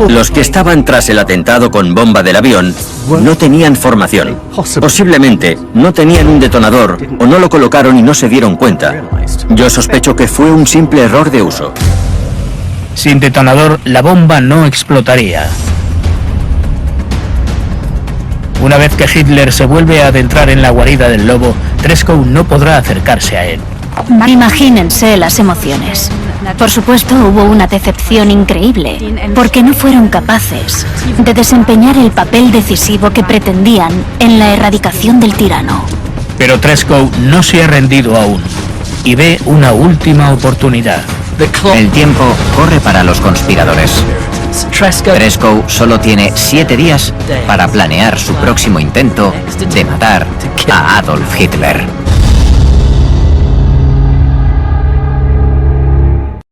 Los que estaban tras el atentado con bomba del avión no tenían formación. Posiblemente no tenían un detonador o no lo colocaron y no se dieron cuenta. Yo sospecho que fue un simple error de uso. Sin detonador, la bomba no explotaría. Una vez que Hitler se vuelve a adentrar en la guarida del lobo, Treschow no podrá acercarse a él. Imagínense las emociones. Por supuesto, hubo una decepción increíble, porque no fueron capaces de desempeñar el papel decisivo que pretendían en la erradicación del tirano. Pero Treschow no se ha rendido aún y ve una última oportunidad. El tiempo corre para los conspiradores. Treschow solo tiene 7 días para planear su próximo intento de matar a Adolf Hitler.